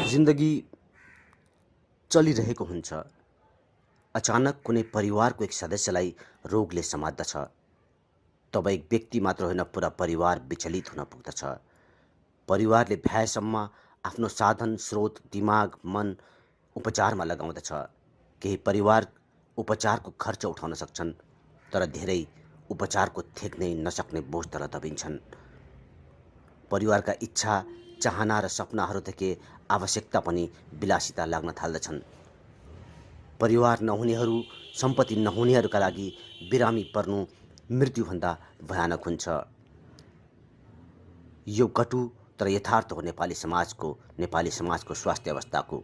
जिन्दगी चलिरहेको हुन्छ। अचानक कुनै परिवारको एक सदस्यलाई रोगले समात्दछ। तब एक व्यक्ति मात्र होइन, पुरा परिवार विचलित हुन पुग्दछ। परिवारले भ्याएसम्म आफ्नो साधन, स्रोत, दिमाग, मन उपचारमा लगाउँदछ। केही परिवार उपचारको खर्च उठाउन सक्छन्, तर धेरै उपचारको थेक्नै नसक्ने बोझ तल दबिन्छन्। परिवारका इच्छा, चाहना र सपनाहरूदेखि आवश्यकता पनि विलासिता लाग्न थाल्दछन्। परिवार नहुनेहरू, सम्पत्ति नहुनेहरूका लागि बिरामी पर्नु मृत्युभन्दा भयानक हुन्छ। यो कटु तर यथार्थ हो नेपाली समाजको स्वास्थ्य अवस्थाको।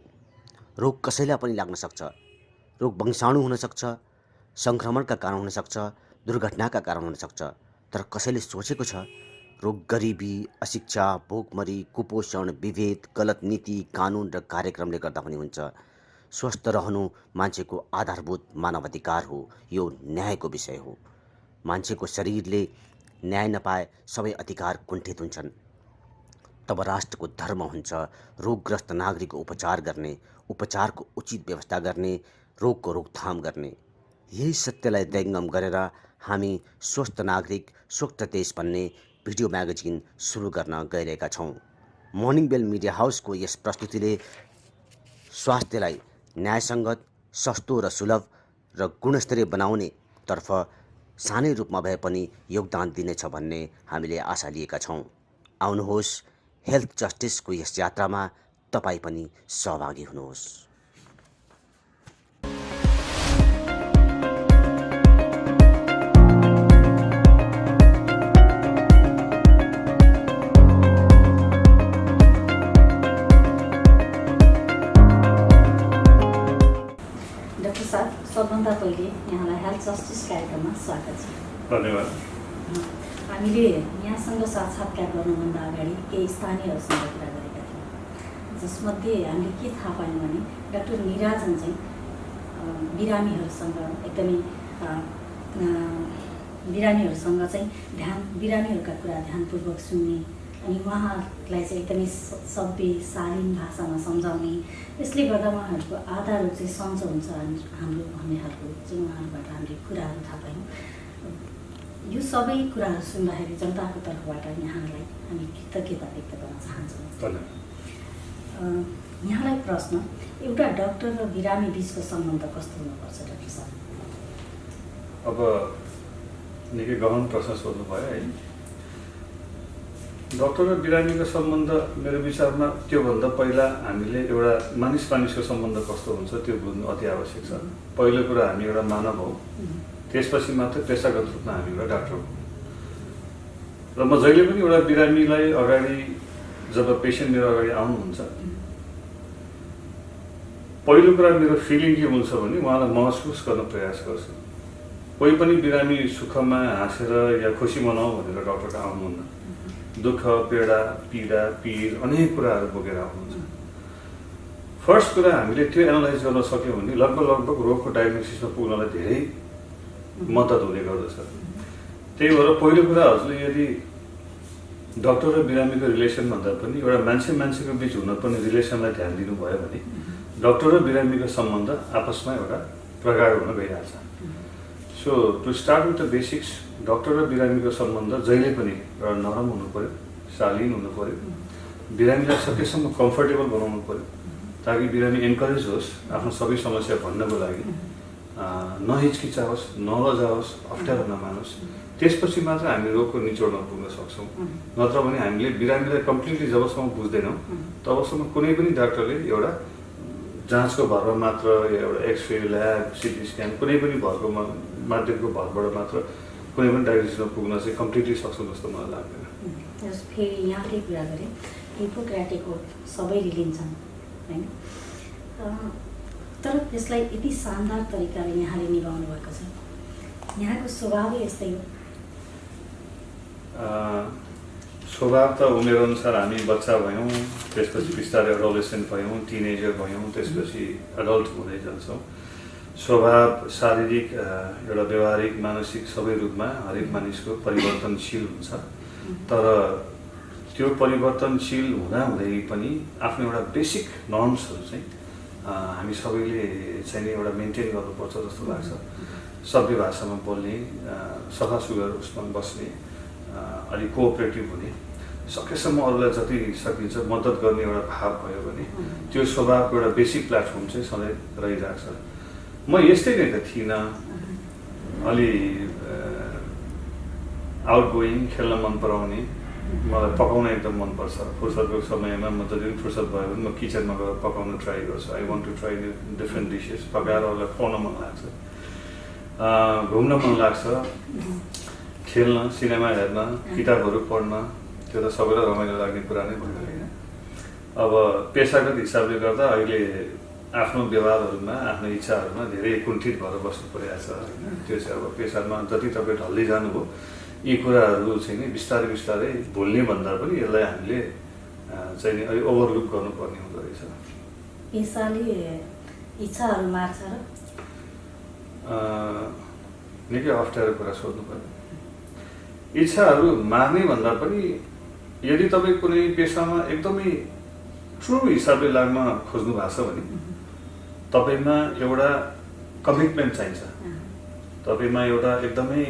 रोग कसैलाई पनि लाग्न सक्छ। रोग वंशाणु हुन सक्छ, सङ्क्रमणका कारण हुन सक्छ, दुर्घटनाका कारण हुन सक्छ। तर कसैले सोचेको छ रोग गरिबी, अशिक्षा, भोकमरी, कुपोषण, विभेद, गलत नीति, कानुन र कार्यक्रमले गर्दा पनि हुन्छ। स्वस्थ रहनु मान्छेको आधारभूत मानवाधिकार हो। यो न्यायको विषय हो। मान्छेको शरीरले न्याय नपाए सबै अधिकार कुण्ठित हुन्छन्। तब राष्ट्रको धर्म हुन्छ रोगग्रस्त नागरिकको उपचार गर्ने, उपचारको उचित व्यवस्था गर्ने, रोगको रोकथाम गर्ने। यही सत्यलाई दिङ्गम गरेर हामी स्वस्थ नागरिक, स्वस्थ देश भन्ने भिडियो म्यागजिन सुरु गर्न गइरहेका छौँ। मर्निङ बेल मिडिया हाउसको यस प्रस्तुतिले स्वास्थ्यलाई न्यायसङ्गत, सस्तो र सुलभ र गुणस्तरीय बनाउने तर्फ सानै रूपमा भए पनि योगदान दिनेछ भन्ने हामीले आशा लिएका छौँ। आउनुहोस्, हेल्थ जस्टिसको यस यात्रामा तपाईँ पनि सहभागी हुनुहोस्। सबभन्दा पहिले यहाँलाई हेल्थ जस्टिस कार्यक्रममा स्वागत छ। धन्यवाद। हामीले यहाँसँग साक्षात्कार गर्नुभन्दा अगाडि केही स्थानीयहरूसँग कुरा गरेका थियौँ, जसमध्ये हामीले के थाहा पायौँ भने डाक्टर निराजन चाहिँ बिरामीहरूसँग एकदमै बिरामीहरूसँग चाहिँ बिरामीहरूका कुरा ध्यानपूर्वक सुन्ने अनि उहाँहरूलाई चाहिँ एकदमै सभ्य शालीन भाषामा सम्झाउने, यसले गर्दा उहाँहरूको आधा रोग चाहिँ सन्चो हुन्छ हाम्रो भन्ने खालको चाहिँ उहाँहरूबाट हामीले कुराहरू थाहा पायौँ। यो सबै कुराहरू सुन्दाखेरि जनताको तर्फबाट यहाँलाई हामी कृतज्ञता व्यक्त गर्न चाहन्छौँ। यहाँलाई प्रश्न, एउटा डाक्टर र बिरामी बिचको सम्बन्ध कस्तो हुनुपर्छ डाक्टर साहब? अब निकै गहन प्रश्न सोध्नुभयो है। डाक्टर र बिरामीको सम्बन्ध मेरो विचारमा त्योभन्दा पहिला हामीले एउटा मानिसको सम्बन्ध कस्तो हुन्छ त्यो बुझ्नु अति आवश्यक छ। पहिलो कुरा, हामी एउटा मानव हौ, त्यसपछि मात्र पेसागत रूपमा हामी एउटा डाक्टर हौ। र म जहिले पनि एउटा बिरामीलाई अगाडि, जब पेसेन्ट मेरो अगाडि आउनुहुन्छ, पहिलो कुरा मेरो फिलिङ के हुन्छ भने उहाँलाई महसुस गर्न प्रयास गर्छु। कोही पनि बिरामी सुखमा हाँसेर या खुसी मनाऊ भनेर डाक्टर कहाँ आउनुहुन्न। दुःख, पीडा, पीर अनेक कुराहरू बोकेर आउनुहुन्छ। फर्स्ट कुरा, हामीले त्यो एनालाइज गर्न सक्यौँ भने लगभग रोगको डायग्नोसिसमा पुग्नलाई धेरै मद्दत हुने गर्दछ। त्यही भएर पहिलो कुरा, हजुरले यदि डाक्टर र बिरामीको रिलेसन भन्दा पनि एउटा मान्छेको बिच हुनुपर्ने रिलेसनलाई ध्यान दिनुभयो भने डाक्टर र बिरामीको सम्बन्ध आपसमा एउटा प्रगाढ हुन गइरहेछ। So to start with the basics, doctor र बिरामीको सम्बन्ध जहिले पनि एउटा नरम हुनु पऱ्यो, शालीन हुनु पऱ्यो, बिरामीलाई सकेसम्म कम्फर्टेबल बनाउनु पऱ्यो, ताकि बिरामी एन्करेज होस् आफ्नो सबै समस्या भन्नको लागि, नहिचकिचाओस्, नलजाओस्, अप्ठ्यारो नमानोस्। त्यसपछि मात्र हामी रोगको निचोडमा पुग्न सक्छौँ। नत्र भने हामीले बिरामीलाई कम्प्लिटली जबसम्म बुझ्दैनौँ तबसम्म कुनै पनि डाक्टरले एउटा जाँचको भरमा मात्र, एउटा एक्सरे, ल्याब, सिटी स्क्यान कुनै पनि भरको माध्यमको भरबाट मात्र कुनै पनि डायग्नोसिसमा पुग्न चाहिँ कम्प्लिटली सक्छौँ जस्तो मलाई लाग्दैन। फेरि यहाँकै कुरा गरेँ, हिपोक्रेटिक ओथ सबैले लिन्छन् होइन, तर त्यसलाई यति शानदार तरिकाले यहाँले निभाउनु भएको छ। यहाँको स्वभावै यस्तै हो। स्वभाव त उमेरअनुसार हामी बच्चा भयौँ, त्यसपछि बिस्तारै एडोलेसेन्ट भयौँ, टिनेजर भयौँ, त्यसपछि एडल्ट हुँदै जान्छौँ। स्वभाव शारीरिक, एउटा व्यवहारिक, मानसिक सबै रूपमा हरेक मानिसको परिवर्तनशील हुन्छ। तर त्यो परिवर्तनशील हुँदाहुँदै पनि आफ्नो एउटा बेसिक नर्म्सहरू चाहिँ हामी सबैले चाहिँ नि एउटा मेन्टेन गर्नुपर्छ जस्तो लाग्छ। सभ्य भाषामा बोल्ने, सफा सुग्घर उसमा बस्ने, अलिक कोअपरेटिभ हुने, सकेसम्म अरूलाई जति सकिन्छ मद्दत गर्ने एउटा भाव भयो भने त्यो स्वभावको एउटा बेसिक प्लेटफर्म चाहिँ सधैँ रहिरहेको छ। म यस्तै नै त थिइनँ, अलि आउटगोइङ, खेल्न मन पराउने, मलाई पकाउन एकदम मनपर्छ। फुर्सदको समयमा म जति पनि फुर्सद भयो भने म किचनमा गएर पकाउन ट्राई गर्छु। I want to try different dishes, पकाएर अरूलाई खुवाउन मन लाग्छ, घुम्न मन लाग्छ, खेल्न, सिनेमा हेर्न, किताबहरू पढ्न, त्यो त सबैलाई रमाइलो लाग्ने कुरा नै भयो होइन। अब पेसागत हिसाबले गर्दा अहिले आफ्नो व्यवहारहरूमा, आफ्नो इच्छाहरूमा धेरै कुण्ठित भएर बस्नु परिरहेको छ होइन। त्यो चाहिँ अब पेसामा जति तपाईँ ढल्दै जानुभयो यी कुराहरू चाहिँ नि बिस्तारै बिस्तारै भुल्ने भन्दा पनि यसलाई हामीले चाहिँ नि अलि ओभरलुक गर्नुपर्ने हुँदो रहेछ। पेसाले इच्छाहरू मार्छ र निकै अप्ठ्यारो कुरा सोध्नु पर्यो। इच्छाहरू मार्ने भन्दा पनि यदि तपाईँ कुनै पेसामा एकदमै ट्रु हिसाबले लाग्न खोज्नु भएको छ भने तपाईँमा एउटा कमिटमेन्ट चाहिन्छ, तपाईँमा एउटा एकदमै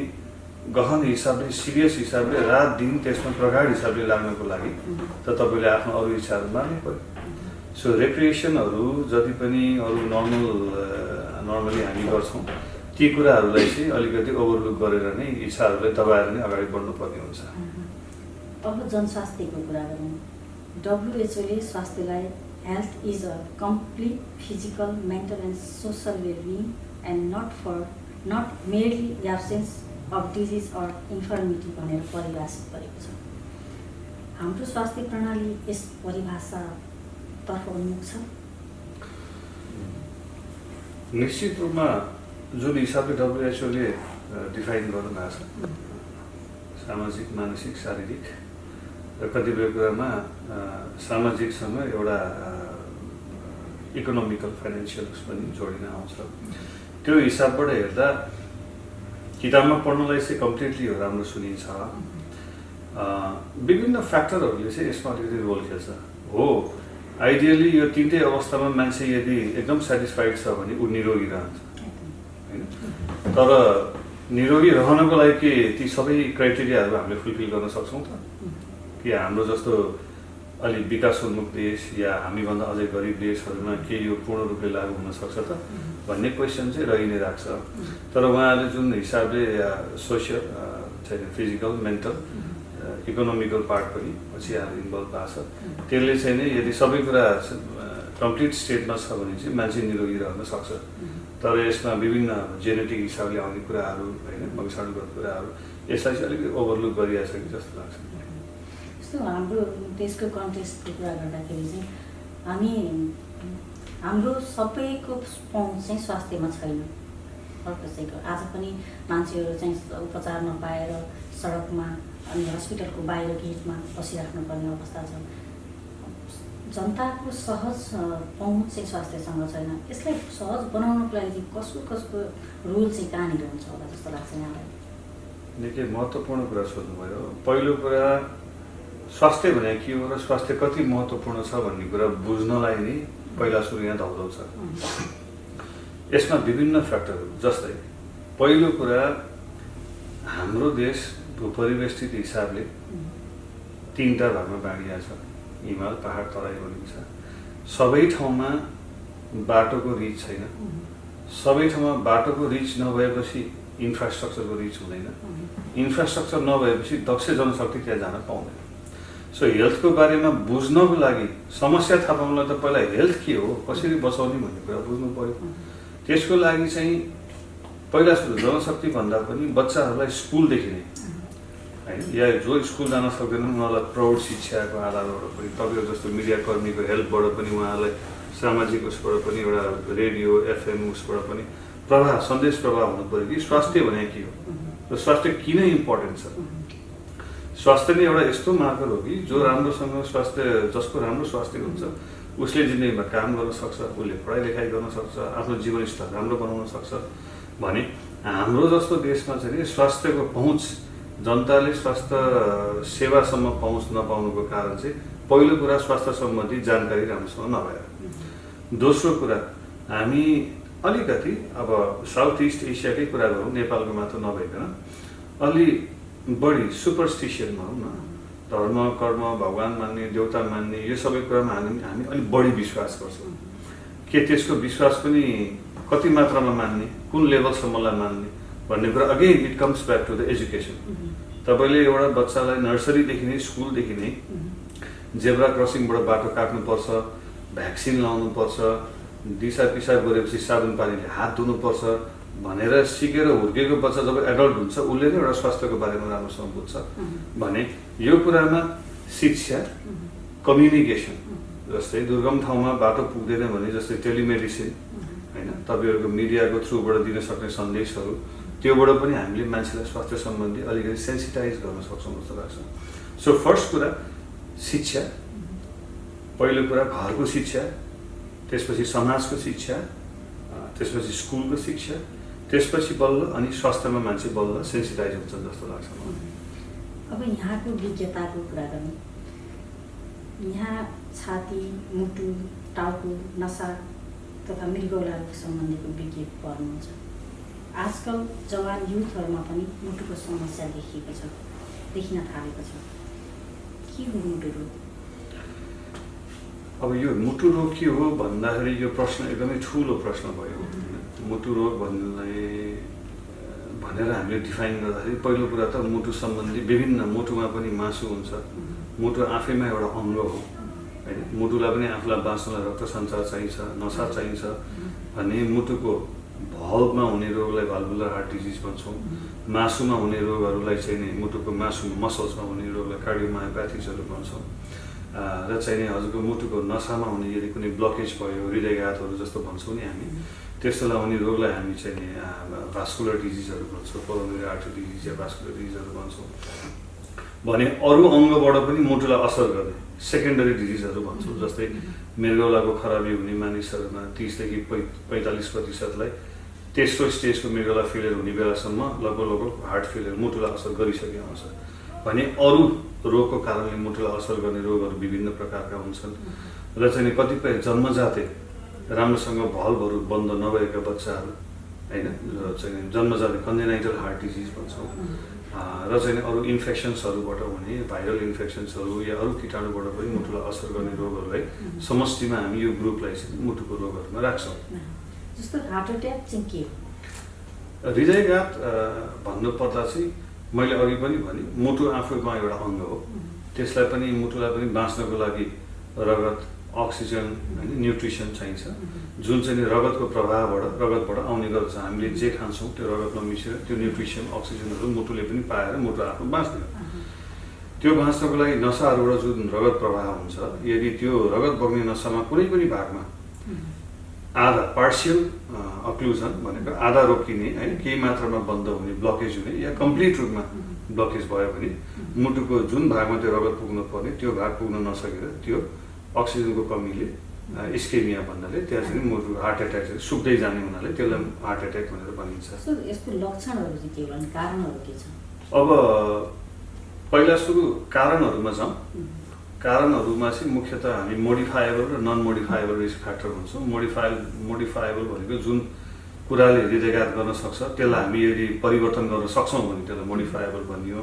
गहन हिसाबले, सिरियस हिसाबले, रात दिन त्यसमा प्रगाढ हिसाबले लाग्नको लागि त तपाईँले आफ्नो अरू इच्छाहरू मार्नु पर्यो। सो रेक्रिएसनहरू जति पनि अरू नर्मली हामी गर्छौँ ती कुराहरूलाई चाहिँ अलिकति ओभरलुक गरेर नै इच्छाहरूलाई दबाएर नै अगाडि बढ्नुपर्ने हुन्छ। अब जनस्वास्थ्यको कुरा गरौँ। WHO ले स्वास्थ्यलाई health is a complete physical, mental and social wellbeing and not merely absence of disease or infirmity भनेर परिभाषित गरेको छ। हाम्रो स्वास्थ्य प्रणाली यस परिभाषातर्फ उन्मुख छ। निश्चित रूपमा जुन हिसाबले WHO ले डिफाइन गर्नुभएको छ, सामाजिक, मानसिक, शारीरिक र कतिपय कुरामा सामाजिकसँग एउटा इकोनोमिकल, फाइनेन्सियल पनि जोडिन आउँछ। त्यो हिसाबबाट हेर्दा किताबमा पढ्नलाई चाहिँ कम्प्लिटली राम्रो सुनिन्छ। विभिन्न फ्याक्टरहरूले चाहिँ यसमा अलिकति रोल खेल्छ। हो, आइडियली यो तिनटै अवस्थामा मान्छे यदि एकदम सेटिस्फाइड छ भने ऊ निरोगी रहन्छ होइन। तर निरोगी रहनको लागि के ती सबै क्राइटेरियाहरू हामीले फुलफिल गर्न सक्छौँ त? कि हाम्रो जस्तो अलि विकासोन्मुख देश या हामीभन्दा अझै गरिब देशहरूमा के यो पूर्ण रूपले लागू हुन सक्छ त भन्ने क्वेसन चाहिँ रहि नै राख्छ। तर उहाँहरूले जुन हिसाबले सोसियल चाहिँ फिजिकल, मेन्टल, इकोनोमिकल पार्ट पनि पछि आएर इन्भल्भ भएको छ, त्यसले चाहिँ नै यदि सबै कुरा कम्प्लिट स्टेटमा छ भने चाहिँ मान्छे निरोगी रहन सक्छ। तर यसमा विभिन्न जेनेटिक हिसाबले आउने कुराहरू होइन, वंशाणुगत कुराहरू, यसलाई चाहिँ अलिकति ओभरलुक गरिरहेछ कि जस्तो लाग्छ। जस्तो हाम्रो देशको कन्टेक्स्टको कुरा गर्दाखेरि चाहिँ हाम्रो सबैको पहुँच चाहिँ स्वास्थ्यमा छैन। कसैको आज पनि मान्छेहरू चाहिँ उपचार नपाएर सडकमा अनि हस्पिटलको बाहिर गेटमा बसिराख्नु पर्ने अवस्था छ। जनताको सहज पहुँच चाहिँ स्वास्थ्यसँग छैन। यसलाई सहज बनाउनको लागि चाहिँ कसको रोल चाहिँ कहाँनिर हुन्छ होला जस्तो लाग्छ यहाँलाई? निकै महत्त्वपूर्ण कुरा सोध्नुभयो। पहिलो कुरा स्वास्थ्य भने के हो र स्वास्थ्य कति महत्त्वपूर्ण छ भन्ने कुरा बुझ्नलाई नै पहिला सुरु यहाँ धौधौ छ। यसमा विभिन्न फ्याक्टरहरू, जस्तै पहिलो कुरा हाम्रो देश भूपरिवेष्टित हिसाबले तीनटा भागमा बाँडिएको छ। हिमाल, पहाड, तराई भनिन्छ। सबै ठाउँमा बाटोको रिच छैन। सबै ठाउँमा बाटोको रिच नभएपछि इन्फ्रास्ट्रक्चरको रिच हुँदैन। इन्फ्रास्ट्रक्चर नभएपछि दक्ष जनशक्ति त्यहाँ जान पाउँदैन। सो हेल्थको बारेमा बुझ्नको लागि, समस्या थाहा पाउनलाई त पहिला हेल्थ के हो, कसरी बचाउने भन्ने कुरा बुझ्नु पर्यो। त्यसको लागि चाहिँ पहिला सुरु जनशक्ति भन्दा पनि बच्चाहरूलाई स्कुलदेखि नै होइन, या जो स्कुल जान सक्दैनन् उनीहरूलाई प्रौढ शिक्षाको आधारबाट पनि, तपाईँको जस्तो मिडियाकर्मीको हेल्पबाट पनि, उहाँहरूलाई सामाजिक उसबाट पनि, एउटा रेडियो, FM उसबाट पनि सन्देश प्रभाव हुनु पऱ्यो कि स्वास्थ्य भने के हो र स्वास्थ्य किन इम्पोर्टेन्ट छ। स्वास्थ्य नै एउटा यस्तो मार्कर हो कि जो राम्रोसँग स्वास्थ्य, जसको राम्रो स्वास्थ्य हुन्छ उसले जिन्दगीमा काम गर्न सक्छ, उसले पढाइ लेखाइ गर्न सक्छ, आफ्नो जीवनस्तर राम्रो बनाउन सक्छ। भने हाम्रो जस्तो देशमा चाहिँ स्वास्थ्यको पहुँच जनताले स्वास्थ्य सेवासम्म पहुँच नपाउनुको कारण चाहिँ पहिलो कुरा स्वास्थ्य सम्बन्धी जानकारी राम्रोसँग नभएर, दोस्रो कुरा हामी अलिकति अब साउथ इस्ट एसियाकै कुरा गरौँ, नेपालको मात्र नभइकन अलि बढी सुपरस्टिसन भनौँ न, धर्म कर्म भगवान मान्ने देवता मान्ने यो सबै कुरामा हामी अलिक बढी विश्वास गर्छौँ। के त्यसको विश्वास पनि कति मात्रामा मान्ने, कुन लेभलसम्मलाई मान्ने भन्ने कुरा again it comes back to the education. तपाईँले एउटा बच्चालाई नर्सरीदेखि नै स्कुलदेखि नै जेब्रा क्रसिङबाट बाटो काट्नुपर्छ, भ्याक्सिन लाउनुपर्छ, दिसा पिसाब गरेपछि साबुन पानीले हात धुनुपर्छ भनेर सिकेर हुर्केको बच्चा जब एडल्ट हुन्छ उसले नै एउटा स्वास्थ्यको बारेमा राम्रोसँग बुझ्छ भने यो कुरामा शिक्षा, कम्युनिकेसन, जस्तै दुर्गम ठाउँमा बाटो पुग्दैन भने जस्तै टेलिमेडिसिन होइन, तपाईँहरूको मिडियाको थ्रुबाट दिन सक्ने सन्देशहरू, त्योबाट पनि हामीले मान्छेलाई स्वास्थ्य सम्बन्धी अलिकति सेन्सिटाइज गर्न सक्छौँ जस्तो लाग्छ। सो फर्स्ट कुरा शिक्षा, पहिलो कुरा घरको शिक्षा, त्यसपछि समाजको शिक्षा, त्यसपछि स्कुलको शिक्षा, त्यसपछि बल्ल अनि स्वास्थ्यमा मान्छे बल्ल सेन्सिटाइज हुन्छ जस्तो लाग्छ मलाई। अब यहाँको विज्ञताको कुरा गरौँ, यहाँ छाती, मुटु, टाउको, नसा तथा मृगौलाको सम्बन्धीको विज्ञ पर्नुहुन्छ। आजकल जवान युथहरूमा पनि मुटुको समस्या देखिन थालेको छ। के हो मुटु रोग? अब यो मुटु रोग के हो भन्दाखेरि यो प्रश्न एकदमै ठुलो प्रश्न भयो। मुटु रोग भनेर हामीले डिफाइन गर्दाखेरि पहिलो कुरा त मुटु सम्बन्धी विभिन्न, मुटुमा पनि मासु हुन्छ, मुटु आफैमा एउटा अङ्ग हो होइन, मुटुलाई पनि आफूलाई बाँच्नलाई रक्त सञ्चार चाहिन्छ, नसा चाहिन्छ भने मुटुको भल्भमा हुने रोगलाई भाल्भुलर हार्ट डिजिज भन्छौँ, मासुमा हुने रोगहरूलाई चाहिँ नि मुटुको मासु मसल्समा हुने रोगलाई कार्डियोमायोप्याथिजहरू भन्छौँ र चाहिँ नि हजुरको मुटुको नसामा हुने यदि कुनै ब्लकेज भयो, हृदयघातहरू जस्तो भन्छौँ नि हामी, त्यसलाई हुने रोगलाई हामी चाहिँ नि भास्कुलर डिजिजहरू भन्छौँ, कोरोनरी आर्टरी डिजिज या भास्कुलर डिजिजहरू भन्छौँ भने अरू अङ्गबाट पनि मुटुलाई असर गर्ने सेकेन्डरी डिजिजहरू भन्छौँ। जस्तै मृगौलाको खराबी हुने मानिसहरूमा 30 देखि 45% तेस्रो स्टेजको मृगौला फेलियर हुने बेलासम्म लगभग हार्ट फेलियर मुटुलाई असर गरिसकेको हुन्छ भने अरू रोगको कारणले मुटुलाई असर गर्ने रोगहरू विभिन्न प्रकारका हुन्छन् र चाहिँ कतिपय जन्मजातै राम्रोसँग भल्भहरू बन्द नभएका बच्चाहरू होइन, चाहिँ जन्मजातै कन्जेनाइटल हार्ट डिजिज भन्छौँ र चाहिँ अरू इन्फेक्सन्सहरूबाट हुने भाइरल इन्फेक्सन्सहरू या अरू कीटाणुबाट पनि मुटुलाई असर गर्ने रोगहरूलाई समष्टिमा हामी यो ग्रुपलाई चाहिँ मुटुको रोगहरूमा राख्छौँ। जस्तो हार्ट एट्याक चाहिँ के हो? हृदयघात भन्नुपर्दा चाहिँ मैले अघि पनि भने मुटु आफूमा एउटा अङ्ग हो, त्यसलाई पनि मुटुलाई पनि बाँच्नको लागि रगत, अक्सिजन होइन, न्युट्रिसन चाहिन्छ जुन चाहिँ रगतको रगतबाट आउने गर्छ। हामीले जे खान्छौँ त्यो रगतमा मिसेर त्यो न्युट्रिसन अक्सिजनहरू मुटुले पनि पाएर मुटु आफू बाँच्ने हो। त्यो बाँच्नको लागि नसाहरूबाट जुन रगत प्रवाह हुन्छ, यदि त्यो रगत बग्ने नसामा कुनै पनि भागमा आधा पार्सियल अक्लुजन भनेको आधा रोकिने होइन, केही मात्रामा बन्द हुने, ब्लकेज हुने या कम्प्लिट रूपमा ब्लकेज भयो भने मुटुको जुन भागमा त्यो रगत पुग्नु पर्ने त्यो भाग पुग्न नसकेर त्यो अक्सिजनको कमीले इस्केमिया भन्नाले त्यहाँ चाहिँ मुटु हार्ट एट्याक चाहिँ सुक्दै जाने हुनाले त्यसलाई हार्ट एट्याक भनेर भनिन्छ। यसको लक्षणहरू चाहिँ के होला, कारणहरू के छ? अब पहिला सुरु कारणहरूमा जाउँ। कारणहरूमा चाहिँ मुख्यतः हामी मोडिफाएबल र नन मोडिफाएबल रिस्क फ्याक्टर भन्छौँ। मोडिफाएबल भनेको जुन कुराले हृदयघात गर्न सक्छ त्यसलाई हामी यदि परिवर्तन गर्न सक्छौँ भने त्यसलाई मोडिफाएबल भनियो।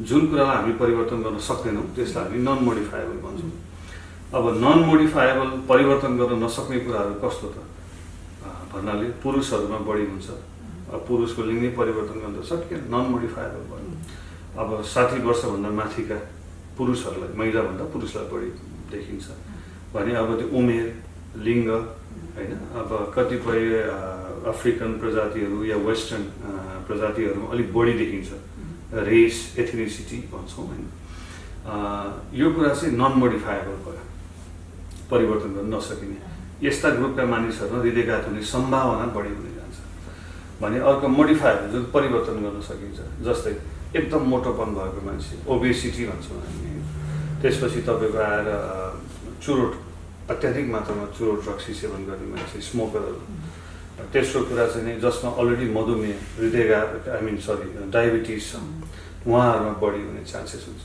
जुन कुरालाई हामी परिवर्तन गर्न सक्दैनौँ त्यसलाई हामी नन मोडिफाएबल भन्छौँ। अब नन मोडिफाएबल परिवर्तन गर्न नसक्ने कुराहरू कस्तो त भन्नाले पुरुषहरूमा बढी हुन्छ, पुरुषको लिङ्गै परिवर्तन गर्न सकिएन, नन मोडिफाएबल भयो। अब 60 वर्षभन्दा माथिका पुरुषहरूलाई महिलाभन्दा पुरुषलाई बढी देखिन्छ भने अब त्यो उमेर, लिङ्ग होइन, अब कतिपय अफ्रिकन प्रजातिहरू या वेस्टर्न प्रजातिहरूमा अलिक बढी देखिन्छ, रेस, एथनिसिटी भन्छौँ होइन। यो कुरा चाहिँ नन मोडिफाएबल भयो, परिवर्तन गर्न नसकिने। यस्ता ग्रुपका मानिसहरूमा हृदयघात हुने सम्भावना बढी हुने जान्छ भने अर्को मोडिफाएबल जुन परिवर्तन गर्न सकिन्छ, जस्तै एकदम मोटोपन भएको मान्छे, ओबेसिटी भन्छौँ हामी। त्यसपछि तपाईँको आएर चुरोट, अत्याधिक मात्रामा चुरोट रक्सी सेवन गर्ने मान्छे, स्मोकरहरू। तेस्रो कुरा चाहिँ नि जसमा अलरेडी मधुमेह, हृदयघात डायबिटिज छ उहाँहरूमा बढी हुने चान्सेस हुन्छ।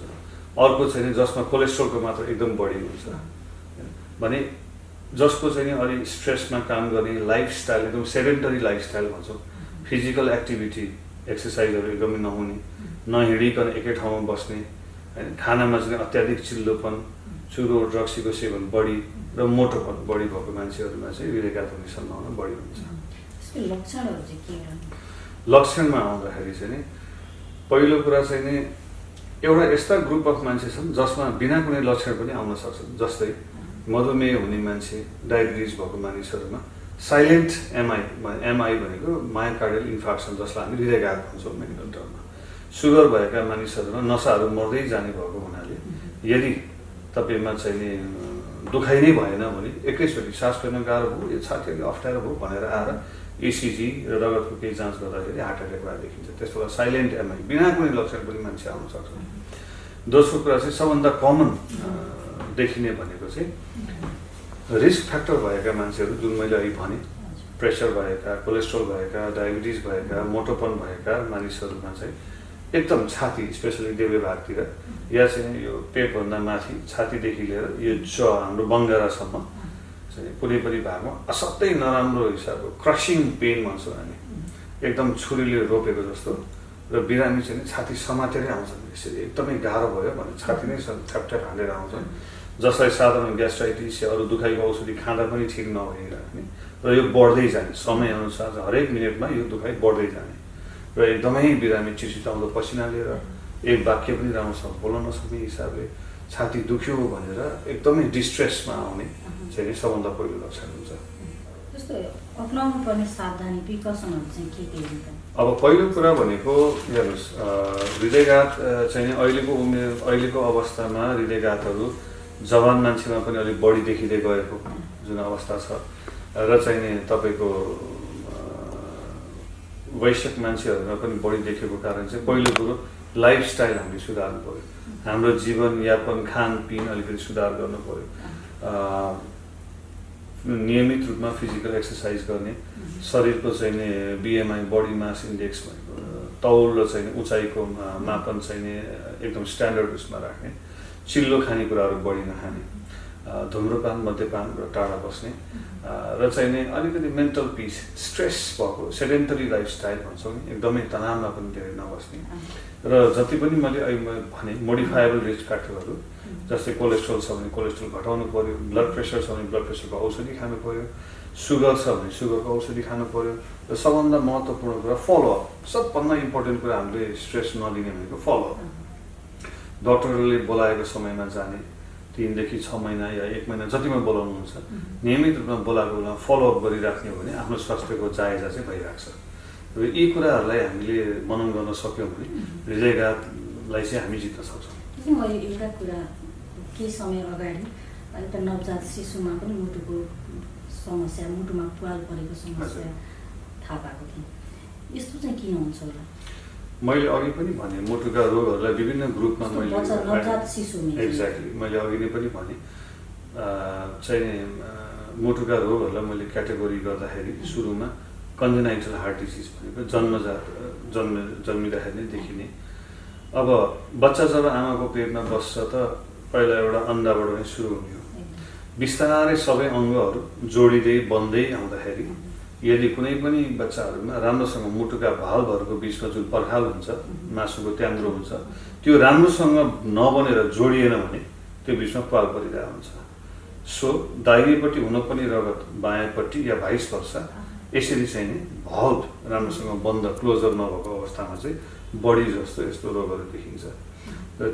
अर्को चाहिँ नि जसमा कोलेस्ट्रोलको मात्रा एकदम बढी हुन्छ भने जसको चाहिँ नि अलि स्ट्रेसमा काम गर्ने लाइफस्टाइल एकदम सेडेन्टरी लाइफस्टाइल भन्छौँ, फिजिकल एक्टिभिटी एक्सर्साइजहरू एकदमै नहुने, नहिँडिकन एकै ठाउँमा बस्ने, होइन, खानामा चाहिँ अत्याधिक चिल्लोपन, चुरो ड्रग्सीको सेवन बढी र मोटोपन बढी भएको मान्छेहरूमा चाहिँ हृदयघात हुने सम्भावना बढी हुन्छ। यसको लक्षणहरू चाहिँ के हो? लक्षणमा आउँदाखेरि चाहिँ नि पहिलो कुरा चाहिँ नि एउटा यस्ता ग्रुप अफ मान्छे छन् जसमा बिना कुनै लक्षण पनि आउन सक्छन्। जस्तै मधुमेह हुने मान्छे, डायबिटिज भएको मानिसहरूमा साइलेन्ट एमआई भनेको मायोकार्डियल इन्फार्क्सन, जसलाई हामी हृदयघात भन्छौँ मेडिकल टर्ममा। सुगर भएका मानिसहरूमा नसाहरू मर्दै जाने भएको हुनाले यदि तपाईँमा चाहिँ नि दुखाइ नै भएन भने एकैचोटि सास फेर्न गाह्रो भयो, यो छाती अलिक अप्ठ्यारो भयो भनेर आएर इसिजी र रगतको केही जाँच गर्दाखेरि हार्ट एट्याक भएर देखिन्छ। त्यस्तो बेला साइलेन्ट एमआई बिना कुनै लक्षण पनि मान्छे आउन सक्छ। दोस्रो कुरा चाहिँ सबभन्दा कमन देखिने भनेको चाहिँ रिस्क फ्याक्टर भएका मान्छेहरू, जुन मैले अघि भने, प्रेसर भएका, कोलेस्ट्रोल भएका, डायबिटिज भएका, मोटोपन भएका मानिसहरूमा चाहिँ एकदम छाती स्पेसली देब्रे भागतिर या चाहिँ यो पेटभन्दा माथि छातीदेखि लिएर यो हाम्रो बङ्गारासम्म चाहिँ कुनै पनि भागमा असाध्यै नराम्रो हिसाबको क्रसिङ पेन भन्छौँ हामी, एकदम छुरीले रोपेको जस्तो, र बिरामी चाहिँ छाती समातेरै आउँछन्। यसरी एकदमै गाह्रो भयो भने छाती नै ठ्यापठ्याप हालेर आउँछन्, जसलाई साधारण ग्यास्ट्राइटिस या अरू दुखाइको औषधि खाँदा पनि ठिक नभइरहने र यो बढ्दै जाने, समयअनुसार हरेक मिनटमा यो दुखाइ बढ्दै जाने र एकदमै बिरामी चिसोचाउँदो पसिना लिएर एक वाक्य पनि राम्रोसँग बोल्न नसक्ने हिसाबले छाती दुख्यो भनेर एकदमै डिस्ट्रेसमा आउने चाहिँ सबभन्दा पहिलो लक्षण हुन्छ। जस्तो अप्नाउनु पर्ने सावधानी प्रिकसनहरू चाहिँ के हुन्छ? अब पहिलो कुरा भनेको हेर्नुहोस्, हृदयघात चाहिँ अहिलेको अवस्थामा हृदयघातहरू जवान मान्छेमा पनि अलिक बढी देखिँदै गएको जुन अवस्था छ, र चाहिँ नि तपाईँको वयस्क मान्छेहरूमा पनि बढी देखेको कारण चाहिँ पहिलो कुरो लाइफस्टाइल हामीले सुधार्नु पऱ्यो, हाम्रो जीवनयापन खानपिन अलिकति सुधार गर्नु पऱ्यो, नियमित रूपमा फिजिकल एक्सर्साइज गर्ने, शरीरको चाहिँ नि बिएमआई बडी मास इन्डेक्स भनेको तौल र चाहिँ उचाइको मापन चाहिँ नि एकदम स्ट्यान्डर्ड उसमा राख्ने, चिल्लो खानेकुराहरू बढी नखाने, धुम्रपान मद्यपानबाट टाढा बस्ने, र चाहिँ नि अलिकति मेन्टल पिस, स्ट्रेस भएको सेडेन्टरी लाइफस्टाइल भन्छौँ नि, एकदमै तनावमा पनि धेरै नबस्ने, र जति पनि मैले अहिले भने मोडिफाएबल रिस्क फ्याक्टरहरू, जस्तै कोलेस्ट्रोल छ भने कोलेस्ट्रोल घटाउनु पऱ्यो, ब्लड प्रेसर छ भने ब्लड प्रेसरको औषधि खानु पऱ्यो, सुगर छ भने सुगरको औषधि खानु पऱ्यो, र सबभन्दा महत्त्वपूर्ण कुरा फलोअप। सबभन्दा इम्पोर्टेन्ट कुरा हामीले स्ट्रेस नदिने भनेको फलोअप। डक्टरले बोलाएको समयमा जाने, 3 देखि 6 महिना या 1 महिना जतिमा बोलाउनुहुन्छ, नियमित रूपमा बोलाएको बेलामा फलोअप गरिराख्ने हो भने आफ्नो स्वास्थ्यको जायजा चाहिँ भइरहेको छ। र यी कुराहरूलाई हामीले मनन गर्न सक्यौँ भने हृदयघातलाई चाहिँ हामी जित्न सक्छौँ। मैले एउटा कुरा केही समय अगाडि एउटा नवजात शिशुमा पनि मुटुको समस्या, मुटुमा प्वाल परेको समस्या थाहा पाएको थिएँ। यस्तो चाहिँ किन हुन्छ होला? मैले अघि पनि भने मुटुका रोगहरूलाई विभिन्न ग्रुपमा मैले एक्ज्याक्टली मैले अघि नै पनि भने चाहिँ मुटुका रोगहरूलाई मैले क्याटेगोरी गर्दाखेरि सुरुमा कन्जेनाइटल हार्ट डिजिज भनेको जन्मिँदाखेरि नै देखिने। अब बच्चा जब आमाको पेटमा बस्छ त पहिला एउटा अन्डाबाट नै सुरु हुने हो, बिस्तारै सबै अङ्गहरू जोडिँदै बन्दै आउँदाखेरि यदि कुनै पनि बच्चाहरूमा राम्रोसँग मुटुका भाल्भहरूको बिचमा जुन पर्खाल हुन्छ, मासुको त्यान्द्रो हुन्छ, त्यो राम्रोसँग नबनेर जोडिएन भने त्यो बिचमा प्वाल परिरहेको हुन्छ। सो दाहिनेपट्टि हुन पनि रगत बायाँपट्टि या भाइस वर्सा यसरी चाहिँ नि भल्भ राम्रोसँग बन्द क्लोजर नभएको अवस्थामा चाहिँ बढी जस्तो यस्तो रोगहरू देखिन्छ। र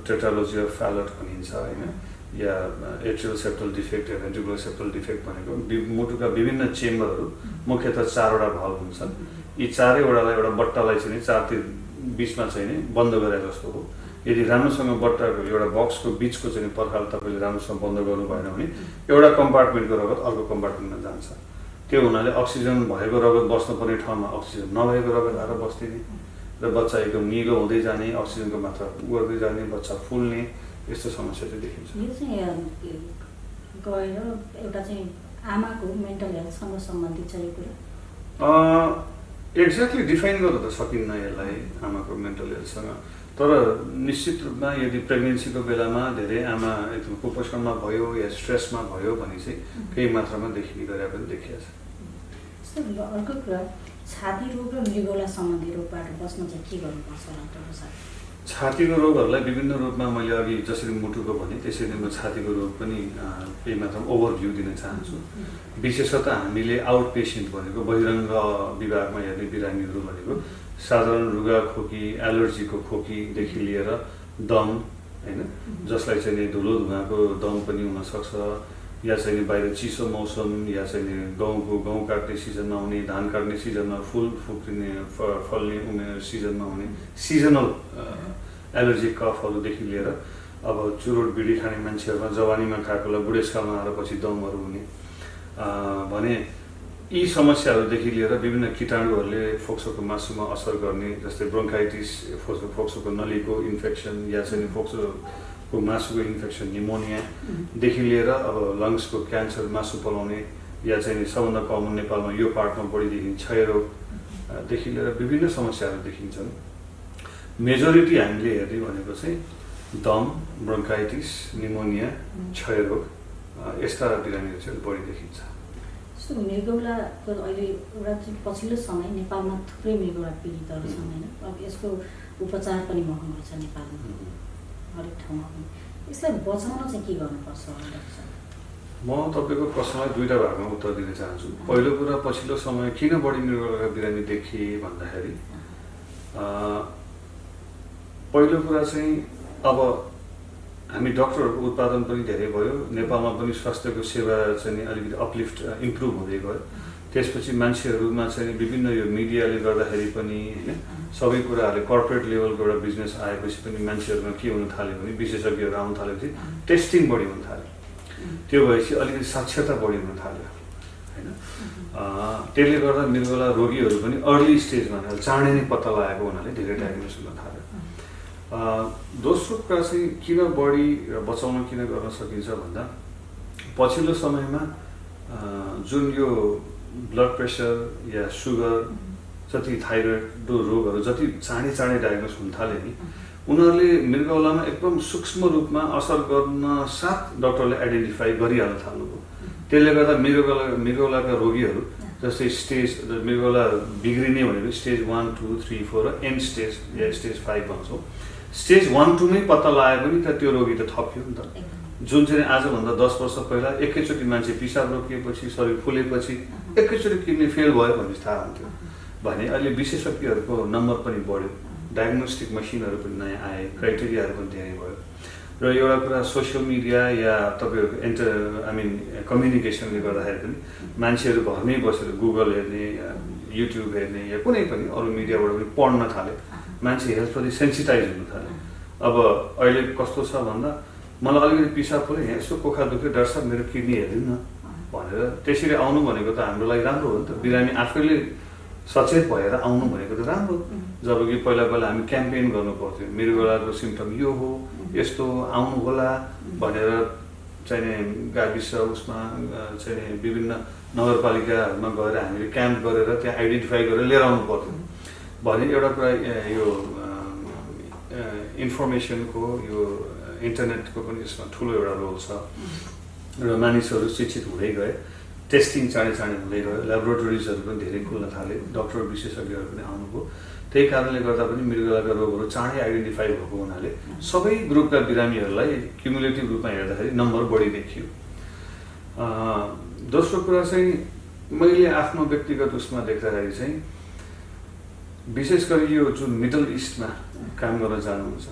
टेट्रालोजी अफ फ्यालट भनिन्छ होइन, या एट्रियल सेप्टल डिफेक्ट या भेन्ट्रिकुलर सेप्टल डिफेक्ट भनेको मुटुका विभिन्न चेम्बरहरू, मुख्यतः 4वटा भल्भ हुन्छन्। यी 4वटालाई एउटा बट्टालाई चाहिँ नि 4तिर बिचमा चाहिँ नि बन्द गरे जस्तो हो। यदि राम्रोसँग बट्टाको एउटा बक्सको बिचको चाहिँ पर्खाल तपाईँले राम्रोसँग बन्द गर्नु भएन भने एउटा कम्पार्टमेन्टको रगत अर्को कम्पार्टमेन्टमा जान्छ। त्यो हुनाले अक्सिजन भएको रगत बस्नुपर्ने ठाउँमा अक्सिजन नभएको रगत आएर बस्दिने र बच्चा एकदम निलो हुँदै जाने, अक्सिजनको मात्रा गर्दै जाने, बच्चा फुल्ने, यस्तो समस्या चाहिँ देखिन्छ। यो चाहिँ गएर एउटा चाहिँ आमाको मेन्टल हेल्थसँग सम्बन्धित छ यो कुरा? एक्ज्याक्टली डिफाइन गर्न त सकिन्न यसलाई आमाको मेन्टल हेल्थसँग। तर निश्चित रूपमा यदि प्रेग्नेन्सीको बेलामा धेरै आमा एकदम कुपोषणमा भयो या स्ट्रेसमा भयो भने चाहिँ केही मात्रामा देखिने गरेर पनि देखिएको छ। जस्तो अर्को कुरा छाती रोग र मृगौला सम्बन्धी रोगबाट बस्न चाहिँ के गर्नुपर्छ डाक्टर साहब? छातीको रोगहरूलाई विभिन्न रूपमा मैले अघि जसरी मुटुको भने त्यसरी म छातीको रोग पनि केही मात्रामा ओभरभ्यू दिन चाहन्छु। विशेषतः हामीले आउट पेसेन्ट भनेको बहिरङ्ग विभागमा हेर्ने बिरामीहरू भनेको साधारण रुगा खोकी, एलर्जीको खोकीदेखि लिएर दम होइन, जसलाई चाहिँ धुलो धुवाँको दम पनि हुनसक्छ, या चाहिँ बाहिर चिसो मौसम, या चाहिँ गहुँ काट्ने सिजनमा हुने, धान काट्ने सिजनमा, फुल फुक्रिने फल्ने उमेर सिजनमा हुने सिजनल एलर्जिक कफहरूदेखि लिएर अब चुरोट बिडी खाने मान्छेहरूमा जवानीमा खाएकोलाई बुढेसकालमा आएर पछि दमहरू हुने भने यी समस्याहरूदेखि लिएर विभिन्न कीटाणुहरूले फोक्सोको मासुमा असर गर्ने, जस्तै ब्रोन्काइटिस, फोक्सोको नलीको इन्फेक्सन, या चाहिँ फोक्सोको मासुको इन्फेक्सन, निमोनियादेखि लिएर अब लङ्सको क्यान्सर, मासु पलाउने, या चाहिँ सबभन्दा कमन नेपालमा यो पार्टमा बढी देखिने क्षयरोगदेखि लिएर विभिन्न समस्याहरू देखिन्छन्। मेजोरिटी हामीले हेर्ने भनेको चाहिँ दम, ब्रोन्काइटिस, निमोनिया, क्षयरोग यस्ता बिरामीहरू चाहिँ बढी देखिन्छ। जस्तो मृगौलाको अहिले एउटा चाहिँ पछिल्लो समय नेपालमा थुप्रै मृगौला पीडितहरू छन् होइन, अब यसको उपचार पनि महँगो छ नेपालमा हरेक ठाउँमा पनि। यसलाई बचाउन चाहिँ के गर्नुपर्छ डाक्टर साहब? म तपाईँको प्रश्नलाई दुईवटा भागमा उत्तर दिन चाहन्छु। पहिलो कुरा, पछिल्लो समय किन बढी मृगौलाका बिरामी देखिए भन्दाखेरि पहिलो कुरा चाहिँ अब हामी डक्टरहरूको उत्पादन पनि धेरै भयो, नेपालमा पनि स्वास्थ्यको सेवा चाहिँ अलिकति अपलिफ्ट इम्प्रुभ हुँदै गयो। त्यसपछि मान्छेहरूमा चाहिँ विभिन्न यो मिडियाले गर्दाखेरि पनि होइन, सबै कुराहरूले कर्पोरेट लेभलको एउटा बिजनेस आएपछि पनि मान्छेहरूमा के हुन थाल्यो भने विशेषज्ञहरू आउन थालेपछि टेस्टिङ बढी हुन थाल्यो, त्यो भएपछि अलिकति साक्षरता बढी हुन थाल्यो होइन। त्यसले गर्दा मृगौला रोगीहरू पनि अर्ली स्टेजमा चाँडै नै पत्ता लगाएको हुनाले धेरै डायग्नोस हुन थाल्यो। दोस्रो कुरा चाहिँ किन बढी र बचाउन किन गर्न सकिन्छ भन्दा पछिल्लो समयमा जुन यो ब्लड प्रेसर या सुगर, जति थाइरोइड रोगहरू जति चाँडै डायग्नोस हुन थाले नि, उनीहरूले मृगौलामा एकदम सूक्ष्म रूपमा असर गर्न साथ डक्टरले आइडेन्टिफाई गरिहाल्न थाल्नुभयो। त्यसले गर्दा मृगौलाका रोगीहरू जस्तै स्टेज मृगौला बिग्रिने भनेको स्टेज 1, 2, 3, 4 र एन्ड स्टेज या स्टेज 5 भन्छौँ। स्टेज 1, 2 मै पत्ता लगाए पनि त त्यो रोगी त थप्यो नि त। जुन चाहिँ आजभन्दा 10 वर्ष पहिला एकैचोटि मान्छे पिसाब रोकिएपछि, शरीर फुलेपछि एकैचोटि किडनी फेल भयो भने थाहा हुन्थ्यो भने अहिले विशेषज्ञहरूको नम्बर पनि बढ्यो, डायग्नोस्टिक मसिनहरू पनि नयाँ आए, क्राइटेरियाहरू पनि धेरै भयो। र एउटा कुरा सोसियल मिडिया या तपाईँहरूको कम्युनिकेसनले गर्दाखेरि पनि मान्छेहरू घरमै बसेर गुगल हेर्ने, युट्युब हेर्ने या कुनै पनि अरू मिडियाबाट पनि पढ्न थाले, मान्छे हेल्थप्रति सेन्सिटाइज हुन थाले। अब अहिले कस्तो छ भन्दा मलाई अलिकति पिसाब फुल्यो, यहाँ यसो कोखा दुख्यो, डाक्टर साहब मेरो किडनी हेरिदिनु न भनेर त्यसरी आउनु भनेको त हाम्रो लागि राम्रो हो नि त। बिरामी आफैले सचेत भएर आउनु भनेको त राम्रो, जबकि पहिला हामी क्याम्पेन गर्नु पर्थ्यो, मृगौलाको सिम्पटम यो हो, यस्तो आउनु होला भनेर चाहिँ गाविस उसमा चाहिँ विभिन्न नगरपालिकाहरूमा गएर हामीले क्याम्प गरेर त्यहाँ आइडेन्टिफाई गरेर लिएर आउनु पर्थ्यो भने एउटा कुरा यो इन्फर्मेसनको यो इन्टरनेटको पनि यसमा ठुलो एउटा रोल छ र मानिसहरू शिक्षित हुँदै गए, टेस्टिङ चाँडै हुँदै गयो, ल्याबोरेटोरिजहरू पनि धेरै खुल्न थाले, डक्टर विशेषज्ञहरू पनि आउनुभयो। त्यही कारणले गर्दा पनि मृगौलाका रोगहरू चाँडै आइडेन्टिफाई भएको हुनाले सबै ग्रुपका बिरामीहरूलाई क्युमुलेटिभ रूपमा हेर्दाखेरि नम्बर बढी देखियो। दोस्रो कुरा चाहिँ मैले आफ्नो व्यक्तिगत उसमा देख्दाखेरि चाहिँ विशेष गरी यो जुन मिडल इस्टमा काम गर्न जानुहुन्छ,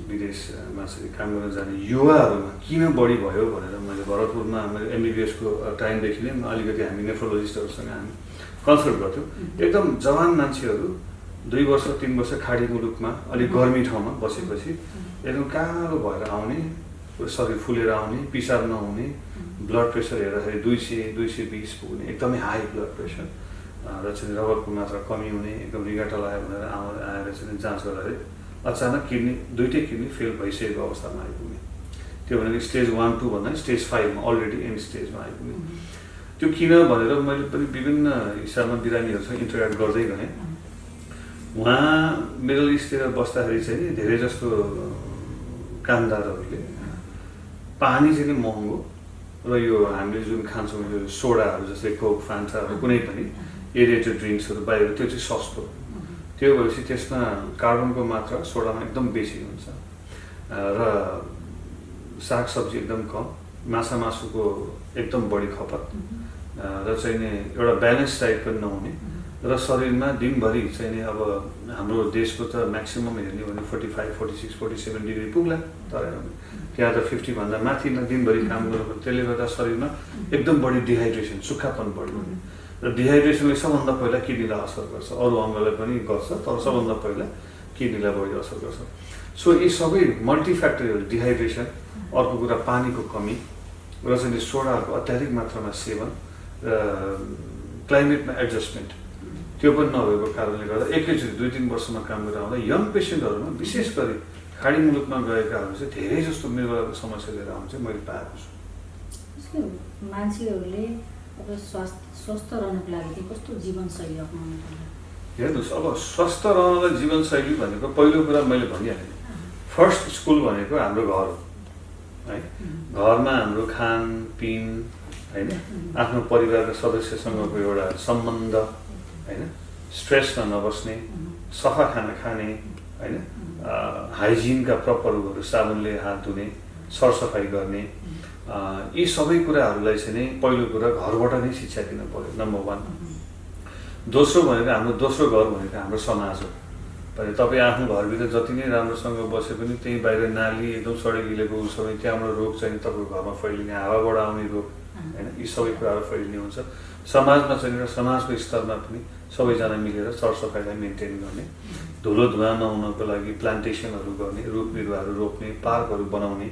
विदेशमा चाहिँ काम गर्न जाने युवाहरूमा किन बढी भयो भनेर मैले भरतपुरमा मैले एमबिबिएसको टाइमदेखि नै अलिकति हामी नेफ्रोलोजिस्टहरूसँग हामी कन्सल्ट गर्थ्यौँ। एकदम जवान मान्छेहरू 2 वर्ष 3 वर्ष खाडी मुलुकमा अलिक गर्मी ठाउँमा बसेपछि एकदम कालो भएर आउने, शरीर फुलेर आउने, पिसाब नहुने, ब्लड प्रेसर हेर्दाखेरि 200-220 पुग्ने, एकदमै हाई ब्लड प्रेसर र चाहिँ रगतको मात्रा कमी हुने, एकदम रिगाटा लाग्यो भनेर आएर चाहिँ जाँच गर्दाखेरि अचानक दुईटै किडनी फेल भइसकेको अवस्थामा आइपुग्ने। त्यो भनेको स्टेज 1, 2 भन्दा स्टेज 5 मा अलरेडी एन्ड स्टेजमा आइपुग्ने। त्यो किन भनेर मैले पनि विभिन्न हिसाबमा बिरामीहरूसँग इन्टरेक्ट गर्दै गएँ। उहाँ मिडल इस्टतिर बस्दाखेरि चाहिँ नि धेरै जस्तो कामदारहरूले पानी चाहिँ नि महँगो र यो हामीले जुन खान्छौँ यो सोडाहरू जस्तै कोक फान्टाहरू कुनै पनि एरिएटेड ड्रिङ्क्सहरू बाहिर त्यो चाहिँ सस्तो त्यो भएपछि त्यसमा कार्बनको मात्रा सोडामा एकदम बेसी हुन्छ र सागसब्जी एकदम कम माछा मासुको एकदम बढी खपत र चाहिँ नि एउटा ब्यालेन्स डाइट पनि नहुने र शरीरमा दिनभरि चाहिँ नि अब हाम्रो देशको त म्याक्सिमम हेर्ने भने 45, 46, 47 डिग्री पुग्ला तर त्यहाँ त 50 भन्दा माथि दिनभरि काम गर्नु त्यसले गर्दा शरीरमा एकदम बढी डिहाइड्रेसन सुक्खापन बढ्यो र डिहाइड्रेसनले सबभन्दा पहिला किडनीलाई असर गर्छ अरू अङ्गलाई पनि गर्छ तर सबभन्दा पहिला किडनीलाई बढी असर गर्छ सो यी सबै मल्टिफ्याक्टोरियल डिहाइड्रेसन अर्को कुरा पानीको कमी र चाहिँ सोडाहरूको अत्याधिक मात्रामा सेवन र क्लाइमेटमा एडजस्टमेन्ट त्यो पनि नभएको कारणले गर्दा एकैचोटि 2-3 वर्षमा काम गरेर आउँदा यङ पेसेन्टहरूमा विशेष गरी खाडी मुलुकमा गएकाहरू चाहिँ धेरै जस्तो मृगको समस्या लिएर आउँछ मैले पाएको छु मान्छेहरूले अब स्वस्थ रहनको लागि चाहिँ कस्तो जीवनशैली अपनाउनु पर्छ हेर्नुहोस् अब स्वस्थ रहनलाई जीवनशैली भनेको पहिलो कुरा मैले भनिहालेँ फर्स्ट स्कुल भनेको हाम्रो घर हो है घरमा हाम्रो खानपिन होइन आफ्नो परिवारका सदस्यसँगको एउटा सम्बन्ध होइन स्ट्रेसमा नबस्ने सफा खाना खाने होइन हाइजिनका प्रपरहरू साबुनले हात धुने सरसफाइ गर्ने यी सबै कुराहरूलाई चाहिँ नै पहिलो कुरा घरबाट नै शिक्षा दिन पर्यो नम्बर 1 दोस्रो भनेको हाम्रो दोस्रो घर भनेको हाम्रो समाज हो तपाईँ आफ्नो घरभित्र जति नै राम्रोसँग बसे पनि त्यही बाहिर नाली एकदम सडिगिलेको छ भने त्यहाँबाट रोग चाहिँ तपाईँको घरमा फैलिने हावाबाट आउने रोग होइन यी सबै कुराहरू फैलिने हुन्छ समाजमा चाहिँ र समाजको स्तरमा पनि सबैजना मिलेर सरसफाइलाई मेन्टेन गर्ने धुलो धुवा नहुनको लागि प्लान्टेसनहरू गर्ने रुख बिरुवाहरू रोप्ने पार्कहरू बनाउने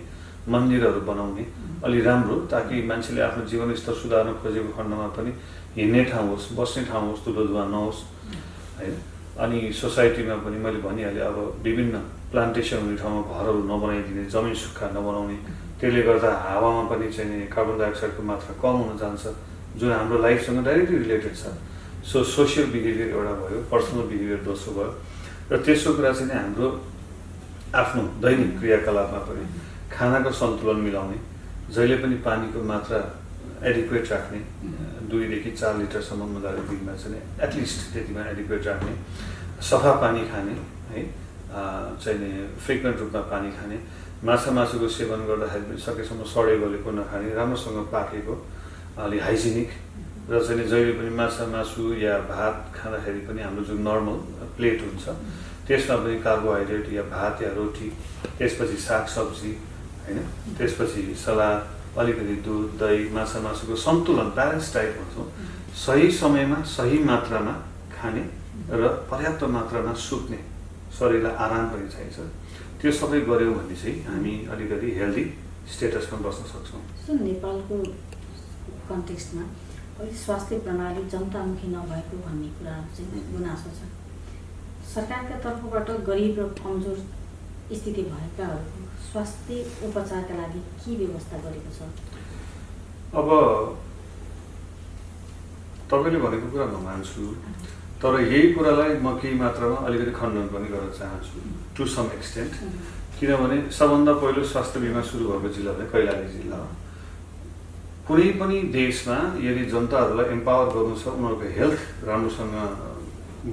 मन्दिरहरू बनाउने अलि राम्रो ताकि मान्छेले आफ्नो जीवनस्तर सुधार्न खोजेको खण्डमा पनि हिँड्ने ठाउँ होस् बस्ने ठाउँ होस् धुलो धुवा नहोस् होइन अनि सोसाइटीमा पनि मैले भनिहालेँ अब विभिन्न प्लान्टेसन हुने ठाउँमा घरहरू नबनाइदिने जमिन सुक्खा नबनाउने त्यसले गर्दा हावामा पनि चाहिँ कार्बन डाइअक्साइडको मात्रा कम हुन जान्छ जुन हाम्रो लाइफसँग डाइरेक्टली रिलेटेड छ सो सोसियल बिहेभियर एउटा भयो पर्सनल बिहेभियर दोस्रो भयो र तेस्रो कुरा चाहिँ हाम्रो आफ्नो दैनिक क्रियाकलापमा पनि खानाको सन्तुलन मिलाउने जहिले पनि पानीको मात्रा एडिक्वेट राख्ने 2 देखि 4 लिटरसम्म मिलाएर दिनमा चाहिँ एटलिस्ट त्यतिमा एडिक्वेट राख्ने सफा पानी खाने है चाहिँ फ्रिक्वेन्ट रूपमा पानी खाने माछा मासुको सेवन गर्दाखेरि पनि सकेसम्म सडे गलेको नखाने राम्रोसँग पाकेको अलि हाइजिनिक र चाहिँ जहिले पनि माछा मासु या भात खाँदाखेरि पनि हाम्रो जुन नर्मल प्लेट हुन्छ त्यसमा पनि कार्बोहाइड्रेट या भात या रोटी त्यसपछि सागसब्जी होइन त्यसपछि सलाद अलिकति दुध दही माछा मासुको सन्तुलन ब्यालेन्स डाइट भन्छौँ सही समयमा सही मात्रामा खाने र पर्याप्त मात्रामा सुत्ने शरीरलाई आराम पनि चाहिन्छ त्यो सबै गऱ्यौँ भने चाहिँ हामी अलिकति हेल्दी स्टेटसमा बस्न सक्छौँ नेपालको कन्टेक्स्टमा अहिले स्वास्थ्य प्रणाली जनतामुखी नभएको भन्ने कुराहरू चाहिँ गुनासो छ सरकारका तर्फबाट गरिब र कमजोर स्थिति भएकाहरूको स्वास्थ्य उपचारका लागि के व्यवस्था गरेको छ अब तपाईँले भनेको कुरा म मान्छु तर यही कुरालाई म केही मात्रामा अलिकति खण्डन पनि गर्न चाहन्छु टु सम एक्सटेन्ट किनभने सबभन्दा पहिलो स्वास्थ्य बिमा सुरु भएको जिल्ला चाहिँ कैलाली जिल्ला हो कुनै पनि देशमा यदि जनताहरूलाई एम्पावर गर्नु छ उनीहरूको हेल्थ राम्रोसँग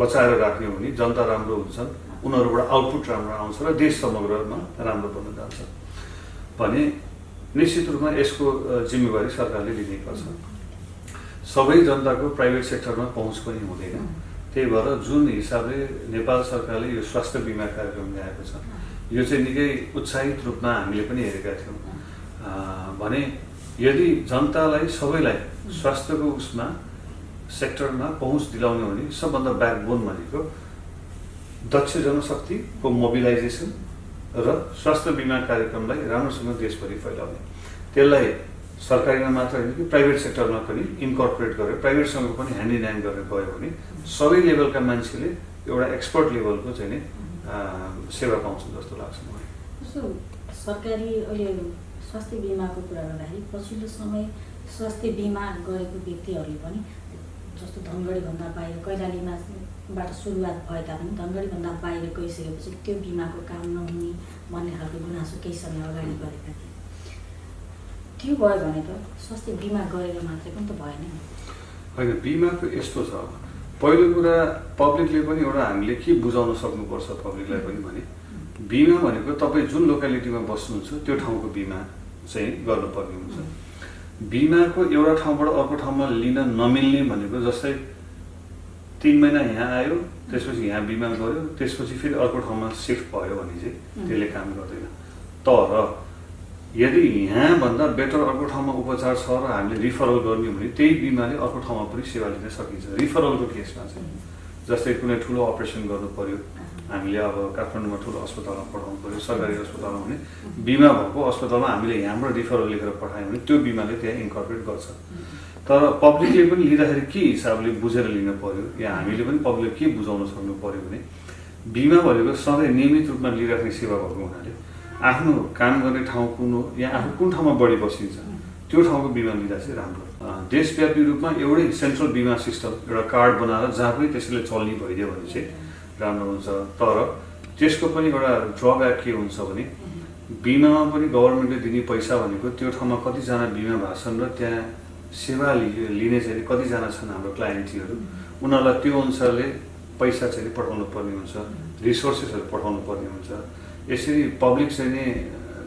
बचाएर राख्ने हो भने जनता राम्रो हुन्छन् उनीहरूबाट आउटपुट राम्रो आउँछ र देश समग्रमा राम्रो बन्न जान्छ भने निश्चित रूपमा यसको जिम्मेवारी सरकारले लिनैपर्छ सबै जनताको प्राइभेट सेक्टरमा पहुँच पनि हुँदैन त्यही भएर जुन हिसाबले नेपाल सरकारले यो स्वास्थ्य बिमा कार्यक्रम ल्याएको छ यो चाहिँ निकै उत्साहित रूपमा हामीले पनि हेरेका थियौँ भने यदि जनतालाई सबैलाई स्वास्थ्यको उसमा सेक्टरमा पहुँच दिलाउने हो भने सबभन्दा ब्याकबोन भनेको दक्ष जनशक्तिको मोबिलाइजेसन र स्वास्थ्य बिमा कार्यक्रमलाई राम्रोसँग देशभरि फैलाउने त्यसलाई सरकारीमा मात्र होइन कि प्राइभेट सेक्टरमा पनि इन्कर्पोरेट गरेर प्राइभेटसँग पनि ह्यान्ड इन ह्यान्ड गरेर गयो भने सबै लेभलका मान्छेले एउटा एक्सपर्ट लेभलको चाहिँ नि सेवा पाउँछन् जस्तो लाग्छ मलाई सरकारी अहिले स्वास्थ्य बिमाको कुरा गर्दाखेरि पछिल्लो समय स्वास्थ्य बिमा गरेको व्यक्तिहरूले पनि जस्तो धनगढीभन्दा बाहिर कैलालीमाबाट सुरुवात भए तापनि धनगढीभन्दा बाहिर गइसकेपछि त्यो बिमाको काम नहुने भन्ने खालको गुनासो केही समय अगाडि गरेका थिए। त्यो भयो भने त स्वास्थ्य बिमा गरेर मात्रै पनि त भएन नि। होइन, बिमाको यस्तो छ, पहिलो कुरा पब्लिकले पनि एउटा हामीले के बुझाउन सक्नुपर्छ पब्लिकलाई पनि भने बिमा भनेको तपाईँ जुन लोकालिटीमा बस्नुहुन्छ त्यो ठाउँको बिमा चाहिँ गर्नुपर्ने हुन्छ। बिमाको एउटा ठाउँबाट अर्को ठाउँमा लिन नमिल्ने भनेको जस्तै 3 महिना यहाँ आयो, त्यसपछि यहाँ बिमा गऱ्यो, त्यसपछि फेरि अर्को ठाउँमा सिफ्ट भयो भने चाहिँ त्यसले काम गर्दैन। तर यदि यहाँभन्दा बेटर अर्को ठाउँमा उपचार छ र हामीले रिफरल गर्ने हो भने त्यही बिमाले अर्को ठाउँमा पनि सेवा लिन सकिन्छ। रिफरलको केसमा चाहिँ जस्तै कुनै ठुलो अपरेसन गर्नु पर्यो, हामीले अब काठमाडौँमा ठुलो अस्पतालमा पठाउनु पर्यो, सरकारी अस्पतालमा भने बिमा भएको अस्पतालमा हामीले यहाँबाट रिफरल लेखेर पठायौँ भने त्यो बिमाले त्यहाँ इन्कर्पोरेट गर्छ। तर पब्लिकले पनि लिँदाखेरि के हिसाबले बुझेर लिनु पर्यो या हामीले पनि पब्लिकले के बुझाउन सक्नु पर्यो भने बिमा भनेको सधैँ नियमित रूपमा लिइराख्ने सेवा भएको हुनाले आफ्नो काम गर्ने ठाउँ कुन हो या आफू कुन ठाउँमा बढी बसिन्छ त्यो ठाउँको बिमा लिँदा चाहिँ राम्रो। देशव्यापी रूपमा एउटै सेन्ट्रल बिमा सिस्टम एउटा कार्ड बनाएर जहाँ पनि त्यसैले चल्ने भइदियो भने चाहिँ राम्रो हुन्छ। तर त्यसको पनि एउटा ड्रब्याक के हुन्छ भने बिमामा पनि गभर्मेन्टले दिने पैसा भनेको त्यो ठाउँमा कतिजना बिमा भएको छन् र त्यहाँ सेवा लिने चाहिँ कतिजना छन् हाम्रो क्लाइन्टहरू, उनीहरूलाई त्यो अनुसारले पैसा चाहिँ पठाउनु पर्ने हुन्छ, रिसोर्सेसहरू पठाउनु पर्ने हुन्छ। यसरी पब्लिक चाहिँ नि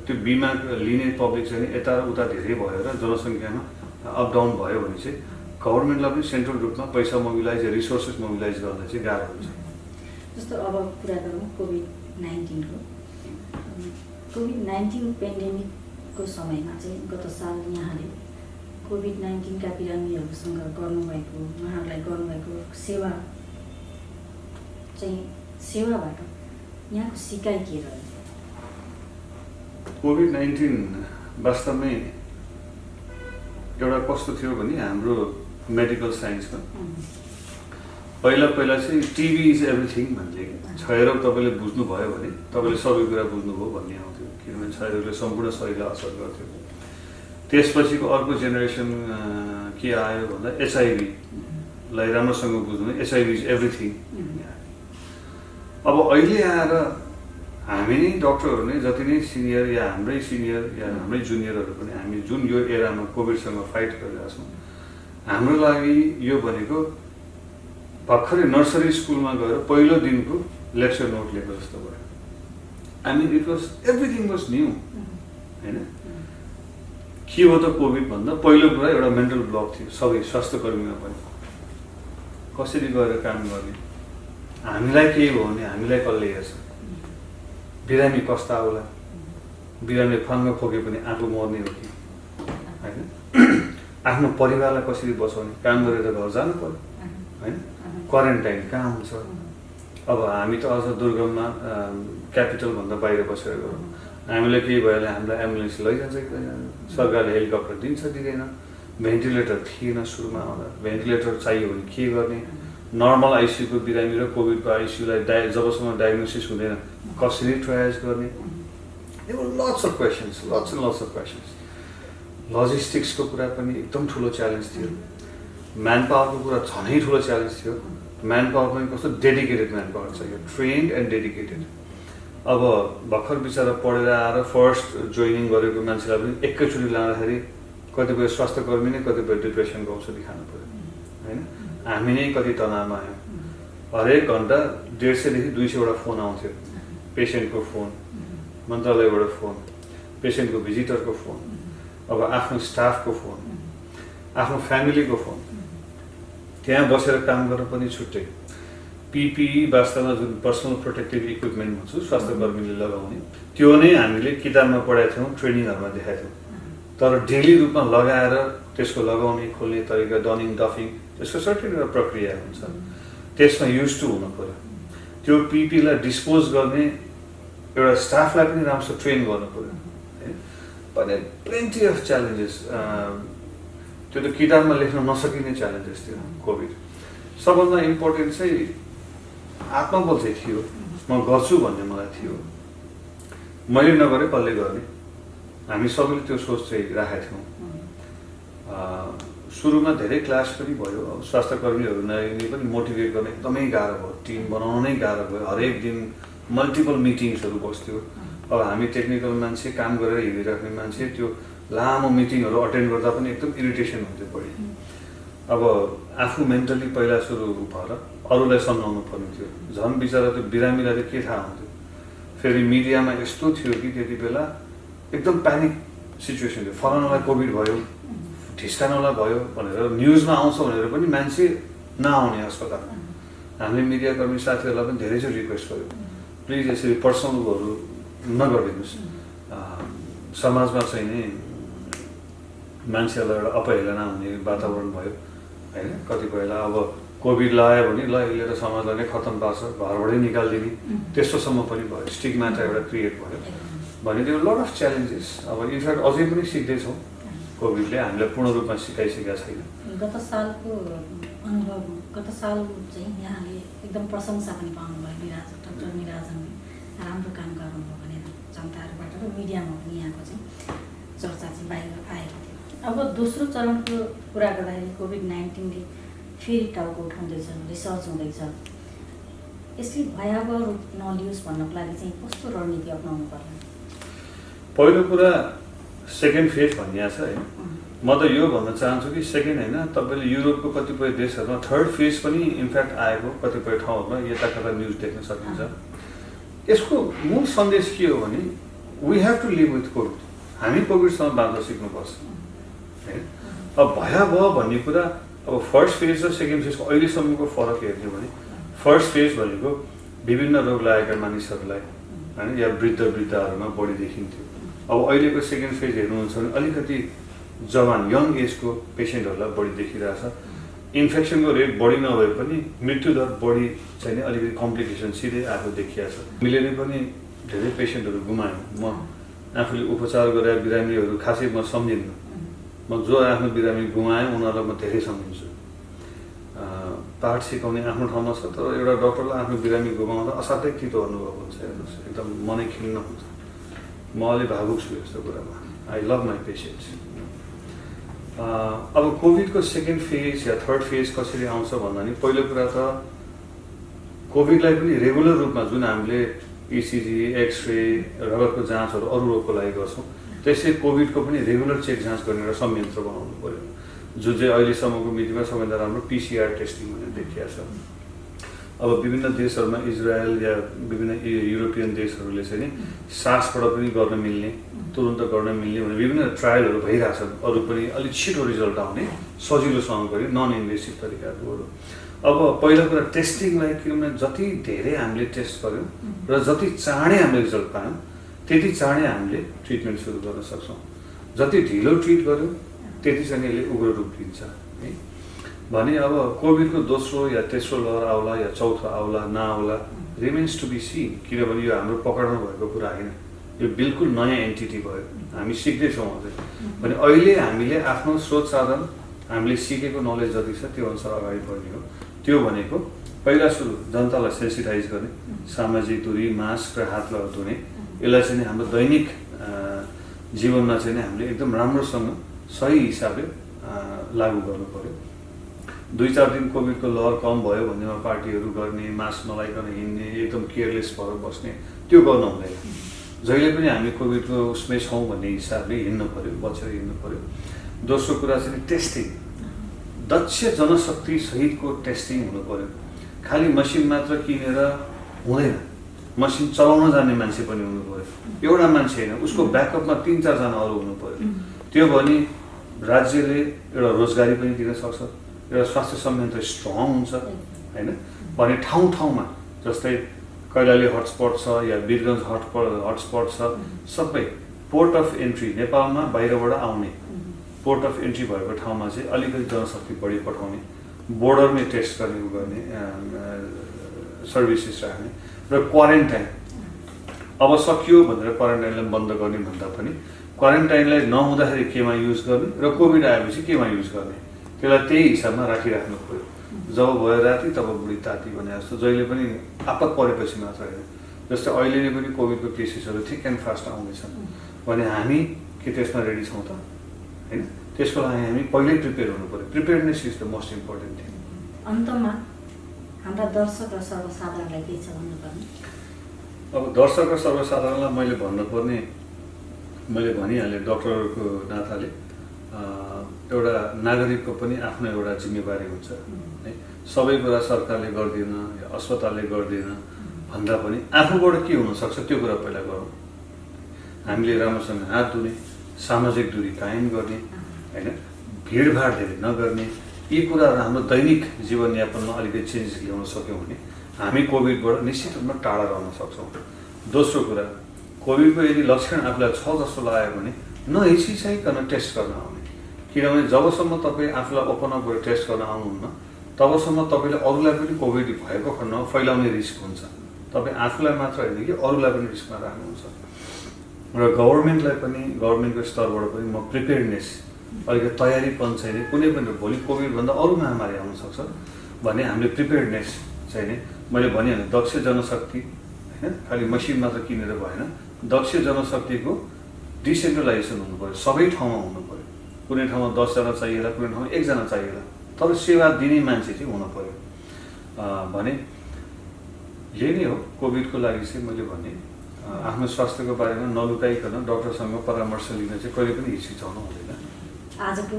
त्यो बिमा लिने पब्लिक चाहिँ यता र उता धेरै भएर जनसङ्ख्यामा अप डाउन भयो भने चाहिँ गभर्मेन्टलाई पनि सेन्ट्रल रूपमा पैसा मोबिलाइज रिसोर्सेस मोबिलाइज गर्न चाहिँ गाह्रो हुन्छ। जस्तो अब कुरा गरौँ कोभिड-19को। कोभिड-19 पेन्डेमिकको समयमा चाहिँ गत साल यहाँले कोभिड-19का बिरामीहरूसँग गर्नुभएको उहाँहरूलाई गर्नुभएको सेवा चाहिँ सेवाबाट यहाँको सिकाइ के रह्यो? कोभिड-19 वास्तवमै एउटा कस्तो थियो भने हाम्रो मेडिकल साइन्समा पहिला चाहिँ टिभी इज एभ्रिथिङ भन्थे। क्षयरोग तपाईँले बुझ्नुभयो भने तपाईँले सबै कुरा बुझ्नुभयो भन्ने आउँथ्यो, किनभने क्षयरोगले सम्पूर्ण शरीरलाई असर गर्थ्यो। त्यसपछिको अर्को जेनेरेसन के आयो भन्दा एचआइभीलाई राम्रोसँग बुझ्नु, एचआइभी इज एभ्रिथिङ। अब अहिले आएर हामी नै डक्टरहरू नै जति नै सिनियर या हाम्रै सिनियर या हाम्रै जुनियरहरू पनि हामी जुन यो एरामा कोभिडसँग फाइट गरिरहेका छौँ, हाम्रो लागि यो भनेको भर्खरै नर्सरी स्कुलमा गएर पहिलो दिनको लेक्चर नोट लिएको जस्तो भयो। I mean it was everything was new होइन। के हो त कोभिड भन्दा पहिलो कुरा एउटा मेन्टल ब्लक थियो सबै स्वास्थ्य कर्मीमा पनि। कसरी गएर काम गर्ने, हामीलाई केही भयो भने हामीलाई कसले हेर्छ, बिरामी कस्ता होला, बिरामी फन्ग खोके पनि आफू मर्ने हो कि होइन, आफ्नो परिवारलाई कसरी बचाउने, काम गरेर घर जानु पर्यो होइन, क्वारेन्टाइन कहाँ हुन्छ। अब हामी त अझ दुर्गममा क्यापिटलभन्दा बाहिर बसेर गरौँ, हामीलाई केही भयो भने हामीलाई एम्बुलेन्स लैजान्छ कि सरकारले हेलिकप्टर दिन्छ दिँदैन, भेन्टिलेटर थिएन सुरुमा आउँदा, भेन्टिलेटर चाहियो भने के गर्ने, नर्मल आइसियूको बिरामी र कोभिडको आइसियूलाई जबसम्म डायग्नोसिस हुँदैन कसरी ट्रायज गर्ने। Lots of questions. लजिस्टिक्सको कुरा पनि एकदम ठुलो च्यालेन्ज थियो, म्यान पावरको कुरा झनै ठुलो च्यालेन्ज थियो। म्यान पावर पनि कस्तो डेडिकेटेड म्यान पावर चाहियो, ट्रेन्ड एन्ड डेडिकेटेड। अब भर्खर बिचरा पढेर आएर फर्स्ट जोइनिङ गरेको मान्छेलाई पनि एकैचोटि लाँदाखेरि कतिपय स्वास्थ्य कर्मी नै कतिपय डिप्रेसनको औषधि खानु पऱ्यो होइन। हामी नै कति तनावमा आयौँ। हरेक घन्टा 150 देखि 200वटा फोन आउँथ्यो, पेसेन्टको फोन, मन्त्रालयबाट फोन, पेसेन्टको भिजिटरको फोन, अब आफ्नो स्टाफको फोन, आफ्नो फ्यामिलीको फोन, त्यहाँ बसेर काम गर्न पनि छुट्टै। पिपिई वास्तवमा जुन पर्सनल प्रोटेक्टिभ इक्विपमेन्ट भन्छु स्वास्थ्य कर्मीले लगाउने, त्यो नै हामीले किताबमा पढाएको थियौँ, ट्रेनिङहरूमा देखाएको थियौँ। तर डेली रूपमा लगाएर त्यसको लगाउने खोल्ने तरिका, डनिङ डफिङ, त्यसको सर्टेन एउटा प्रक्रिया हुन्छ, त्यसमा युज टु हुनु पऱ्यो। त्यो पिपीलाई डिस्पोज गर्ने एउटा स्टाफलाई पनि राम्रोसँग ट्रेन गर्नु पऱ्यो है। भने प्लेन्टी अफ च्यालेन्जेस, त्यो त किताबमा लेख्न नसकिने च्यालेन्जेस थियो कोभिड। सबभन्दा इम्पोर्टेन्ट चाहिँ आत्मबल चाहिँ थियो, म गर्छु भन्ने मलाई थियो, मैले नगरे कसले गर्ने, हामी सबैले त्यो सोच चाहिँ राखेका थियौँ। सुरुमा धेरै क्लास पनि भयो। अब स्वास्थ्य कर्मीहरूलाई पनि मोटिभेट गर्न एकदमै गाह्रो भयो, टिम बनाउन नै गाह्रो भयो। हरेक दिन मल्टिपल मिटिङ्सहरू बस्थ्यो। अब हामी टेक्निकल मान्छे, काम गरेर हिँडिराख्ने मान्छे, त्यो लामो मिटिङहरू अटेन्ड गर्दा पनि एकदम इरिटेसन हुन्थ्यो बढी। अब आफू मेन्टली पहिला सुरु भएर अरूलाई सम्झाउनु पर्ने थियो। झन् बिचरा त्यो बिरामीलाई त के थाहा हुन्थ्यो। फेरि मिडियामा यस्तो थियो कि त्यति बेला एकदम प्यानिक सिचुएसन थियो। फलानालाई कोभिड भयो, ठिस्कानलाई भयो भनेर न्युजमा आउँछ भनेर पनि मान्छे नआउने अस्पताल। हामीले मिडियाकर्मी साथीहरूलाई पनि धेरैचोटि रिक्वेस्ट गर्यो, प्लिज यसरी पर्सनलहरू नगरिदिनुहोस्। समाजमा चाहिँ नि मान्छेहरूलाई एउटा अपहेलना हुने वातावरण भयो होइन। कतिपयलाई अब कोभिड लगायो भने ल यसले त समाजलाई नै खत्तम पार्छ, घरबाटै निकालिदिने, त्यस्तोसम्म पनि भयो। स्टिग्मा त एउटा क्रिएट भयो भने त्यो लट अफ च्यालेन्जेस। अब इनफ्याक्ट अझै पनि सिक्दैछौँ। कोभिडले हामीलाई पूर्ण रूपमा सिकाइसकेका छैन। गत सालको अनुभव, गत साल चाहिँ यहाँले एकदम प्रशंसा पनि पाउनुभयो, डाक्टर निराजनले राम्रो काम गर्नुभयो भनेर जनताहरूबाट र मिडियामा पनि यहाँको चाहिँ चर्चा चाहिँ बाहिर आएको थियो। अब दोस्रो चरणको कुरा गर्दाखेरि कोभिड-19ले फेरि टाउको उठाउँदैछ, रिसर्च हुँदैछ। यसले भयावह रूप नलियोस् भन्नको लागि चाहिँ कस्तो रणनीति अप्नाउनु पर्ला? पहिलो कुरा सेकेन्ड फेज भनिएको छ होइन। म त यो भन्न चाहन्छु कि सेकेन्ड होइन, तपाईँले युरोपको कतिपय देशहरूमा थर्ड फेज पनि इन्फ्याक्ट आएको कतिपय ठाउँहरूमा यता कता न्युज देख्न सकिन्छ। यसको मूल सन्देश के हो भने we have to live with COVID. हामी कोभिडसँग बाँच्न सिक्नुपर्छ होइन। अब भयावह भन्ने कुरा अब फर्स्ट फेज र सेकेन्ड फेजको अहिलेसम्मको फरक हेर्ने भने फर्स्ट फेज भनेको विभिन्न रोग लागेका मानिसहरूलाई होइन या वृद्धहरूमा बढी देखिन्थ्यो। अब अहिलेको सेकेन्ड फेज हेर्नुहुन्छ भने अलिकति जवान यङ एजको पेसेन्टहरूलाई बढी देखिरहेछ। इन्फेक्सनको रेट बढी नभए पनि मृत्युदर बढी चाहिँ अलिकति कम्प्लिकेसन सिधै आएको देखिएको छ। हामीले नै पनि धेरै पेसेन्टहरू गुमायौँ। म आफूले उपचार गरेर बिरामीहरू खासै म सम्झिन्न। म जो आफ्नो बिरामी गुमाएँ उनीहरूलाई म धेरै सम्झिन्छु। पाठ सिकाउने आफ्नो ठाउँमा छ, तर एउटा डक्टरलाई आफ्नो बिरामी गुमाउँदा असाध्यै तितो अनुभव हुन्छ। हेर्नुहोस्, एकदम मनै खिन्न हुन्छ। म अलि भावुक छु यस्तो कुरामा। I love my patients. अब कोभिडको सेकेन्ड फेज या थर्ड फेज कसरी आउँछ भन्दा नि पहिलो कुरा त कोभिडलाई पनि रेगुलर रूपमा जुन हामीले इसिजी, एक्सरे, रगतको जाँचहरू अरू रोगको लागि गर्छौँ, त्यसै कोभिडको पनि रेगुलर चेक जाँच गर्ने एउटा संयन्त्र बनाउनु पर्यो, जुन चाहिँ अहिलेसम्मको मितिमा सबैभन्दा राम्रो पिसिआर टेस्टिङ भनेर देखिएको छ। अब विभिन्न देशहरूमा इजरायल या विभिन्न युरोपियन देशहरूले चाहिँ नि सासबाट पनि गर्न मिल्ने, तुरन्त गर्न मिल्ने भने विभिन्न ट्रायलहरू भइरहेछन्। अरू पनि अलिक छिटो रिजल्ट आउने सजिलोसँग गरी नन इन्भेसिभ तरिकाहरू। अब पहिलो कुरा टेस्टिङलाई किनभने जति धेरै हामीले टेस्ट गऱ्यौँ र जति चाँडै हामीले रिजल्ट पायौँ त्यति चाँडै हामीले ट्रिटमेन्ट सुरु गर्न सक्छौँ। जति ढिलो ट्रिट गऱ्यौँ त्यति चाहिँ यसले उग्र रूप लिन्छ है। भने अब कोभिडको दोस्रो या तेस्रो लहर आउला या चौथो आउला नआउला रिमेन्स टु बी सिन। किनभने यो हाम्रो पकडमा भएको कुरा होइन, यो बिल्कुल नयाँ एन्टिटी भयो। हामी सिक्दैछौँ अझै। भने अहिले हामीले आफ्नो स्रोत साधन, हामीले सिकेको नलेज जति छ त्यो अनुसार अगाडि बढ्ने हो। त्यो भनेको पहिला सुरु जनतालाई सेन्सिटाइज गर्ने, सामाजिक दूरी, मास्क र हातलाई धुने, यसलाई चाहिँ हाम्रो दैनिक जीवनमा चाहिँ हामीले एकदम राम्रोसँग सही हिसाबले लागू गर्नु पर्यो। 2-4 दिन कोभिडको लहर कम भयो भन्नेमा पार्टीहरू गर्ने, मास्क नलाइकन हिँड्ने, एकदम केयरलेस भएर बस्ने, त्यो गर्न हुँदैन। जहिले पनि हामी कोभिडको उसमै छौँ भन्ने हिसाबले हिँड्नु पर्यो, बचेर हिँड्नु पर्यो। दोस्रो कुरा चाहिँ टेस्टिङ, दक्ष जनशक्ति सहितको टेस्टिङ हुनु पर्यो। खालि मसिन मात्र किनेर हुँदैन, मसिन चलाउन जान्ने मान्छे पनि हुनु पर्यो। एउटा मान्छे होइन, उसको ब्याकअपमा 3-4 जना अरू हुनु पर्यो। त्यो भने राज्यले एउटा रोजगारी पनि दिन सक्छ, एउटा स्वास्थ्य संयन्त्र स्ट्रङ हुन्छ होइन। भने ठाउँ ठाउँमा जस्तै कैलाली हटस्पट छ या वीरगञ्ज हटस्पट छ, सबै पोर्ट अफ इन्ट्री नेपालमा बाहिरबाट आउने पोर्ट अफ इन्ट्री भएको ठाउँमा चाहिँ अलिकति जनशक्ति बढी पठाउने, बोर्डरमै टेस्ट गर्ने सर्भिसेस राख्ने र क्वारेन्टाइन। अब सकियो भनेर क्वारेन्टाइनलाई बन्द गर्ने भन्दा पनि क्वारेन्टाइनलाई नहुँदाखेरि केमा युज गर्ने र कोभिड आएपछि केमा युज गर्ने, त्यसलाई त्यही हिसाबमा राखिराख्नु पर्यो। जब भयो राति तब बुढी ताती भने जस्तो जहिले पनि आपत परेपछि मात्र होइन। जस्तै अहिले नै पनि कोभिडको केसेसहरू थिक एन्ड फास्ट आउँदैछन् भने हामी के त्यसमा रेडी छौँ त होइन। त्यसको लागि हामी पहिल्यै प्रिपेयर हुनु पऱ्यो। Preparedness is the most important thing. अन्तमा हाम्रा दर्शक र सर्वसाधारणलाई के छ भन्नुपर्ने? अब दर्शक र सर्वसाधारणलाई मैले भन्नुपर्ने, मैले भनिहालेँ डक्टरको नाताले एउटा नागरिकको पनि आफ्नो एउटा जिम्मेवारी हुन्छ है। सबै कुरा सरकारले गर्दैन या अस्पतालले गर्दैन भन्दा पनि आफूबाट के हुनसक्छ त्यो कुरा पहिला गरौँ। हामीले राम्रोसँग हात धुने, सामाजिक दूरी कायम गर्ने होइन, भिडभाड धेरै नगर्ने, यी कुराहरू हाम्रो दैनिक जीवनयापनमा अलिकति चेन्ज ल्याउन सक्यौँ भने हामी कोभिडबाट निश्चित रूपमा टाढा रहन सक्छौँ। दोस्रो कुरा, कोभिडको यदि लक्षण आफूलाई छ जस्तो लाग्यो भने नहिचिचाइकन टेस्ट गर्न आउने। किनभने जबसम्म तपाईँ आफूलाई ओपन अप गरेर टेस्ट गर्न आउनुहुन्न तबसम्म तपाईँले अरूलाई पनि कोभिड भएको खण्डमा फैलाउने रिस्क हुन्छ। तपाईँ आफूलाई मात्र होइन कि अरूलाई पनि रिस्कमा राख्नुहुन्छ। र गभर्मेन्टलाई पनि, गभर्मेन्टको स्तरबाट पनि म प्रिपेयरनेस, अलिकति तयारीपन चाहिँ कुनै पनि भोलि कोभिडभन्दा अरू महामारी आउन सक्छ भने हामीले प्रिपेयरनेस चाहिँ नि मैले भनिहालेँ, दक्ष जनशक्ति होइन, खालि मसिन मात्र किनेर भएन, दक्ष जनशक्तिको डिसेन्ट्रलाइजेसन हुनु पऱ्यो, सबै ठाउँमा हुनु पऱ्यो। कुनै ठाउँमा 10 जना चाहिएला, कुनै ठाउँमा 1 जना चाहिएला, तर सेवा दिने मान्छे चाहिँ हुनु पऱ्यो भने यही नै हो कोभिडको लागि चाहिँ। मैले भने आफ्नो स्वास्थ्यको बारेमा नलुकाइकन डक्टरसँग परामर्श लिन चाहिँ कहिले पनि हिचकिचाउनु हुँदैन। आजको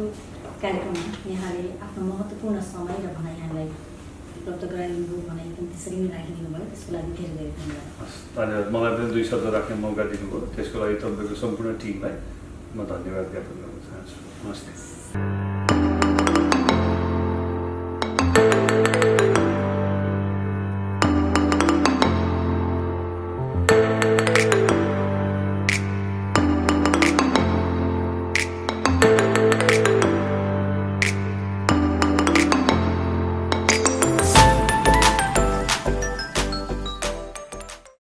कार्यक्रममा यहाँले आफ्नो महत्त्वपूर्ण समय र भनाइ हामीलाई उपलब्ध गराइदिनुभयो, भनाइ पनि त्यसरी नै राखिदिनु भयो, त्यसको लागि धेरै धेरै धन्यवाद। हस्, धन्यवाद। मलाई पनि 2 शब्द राख्ने मौका दिनुभयो, त्यसको लागि तपाईँको सम्पूर्ण टिमलाई म धन्यवाद ज्ञापन गर्न चाहन्छु। नमस्ते।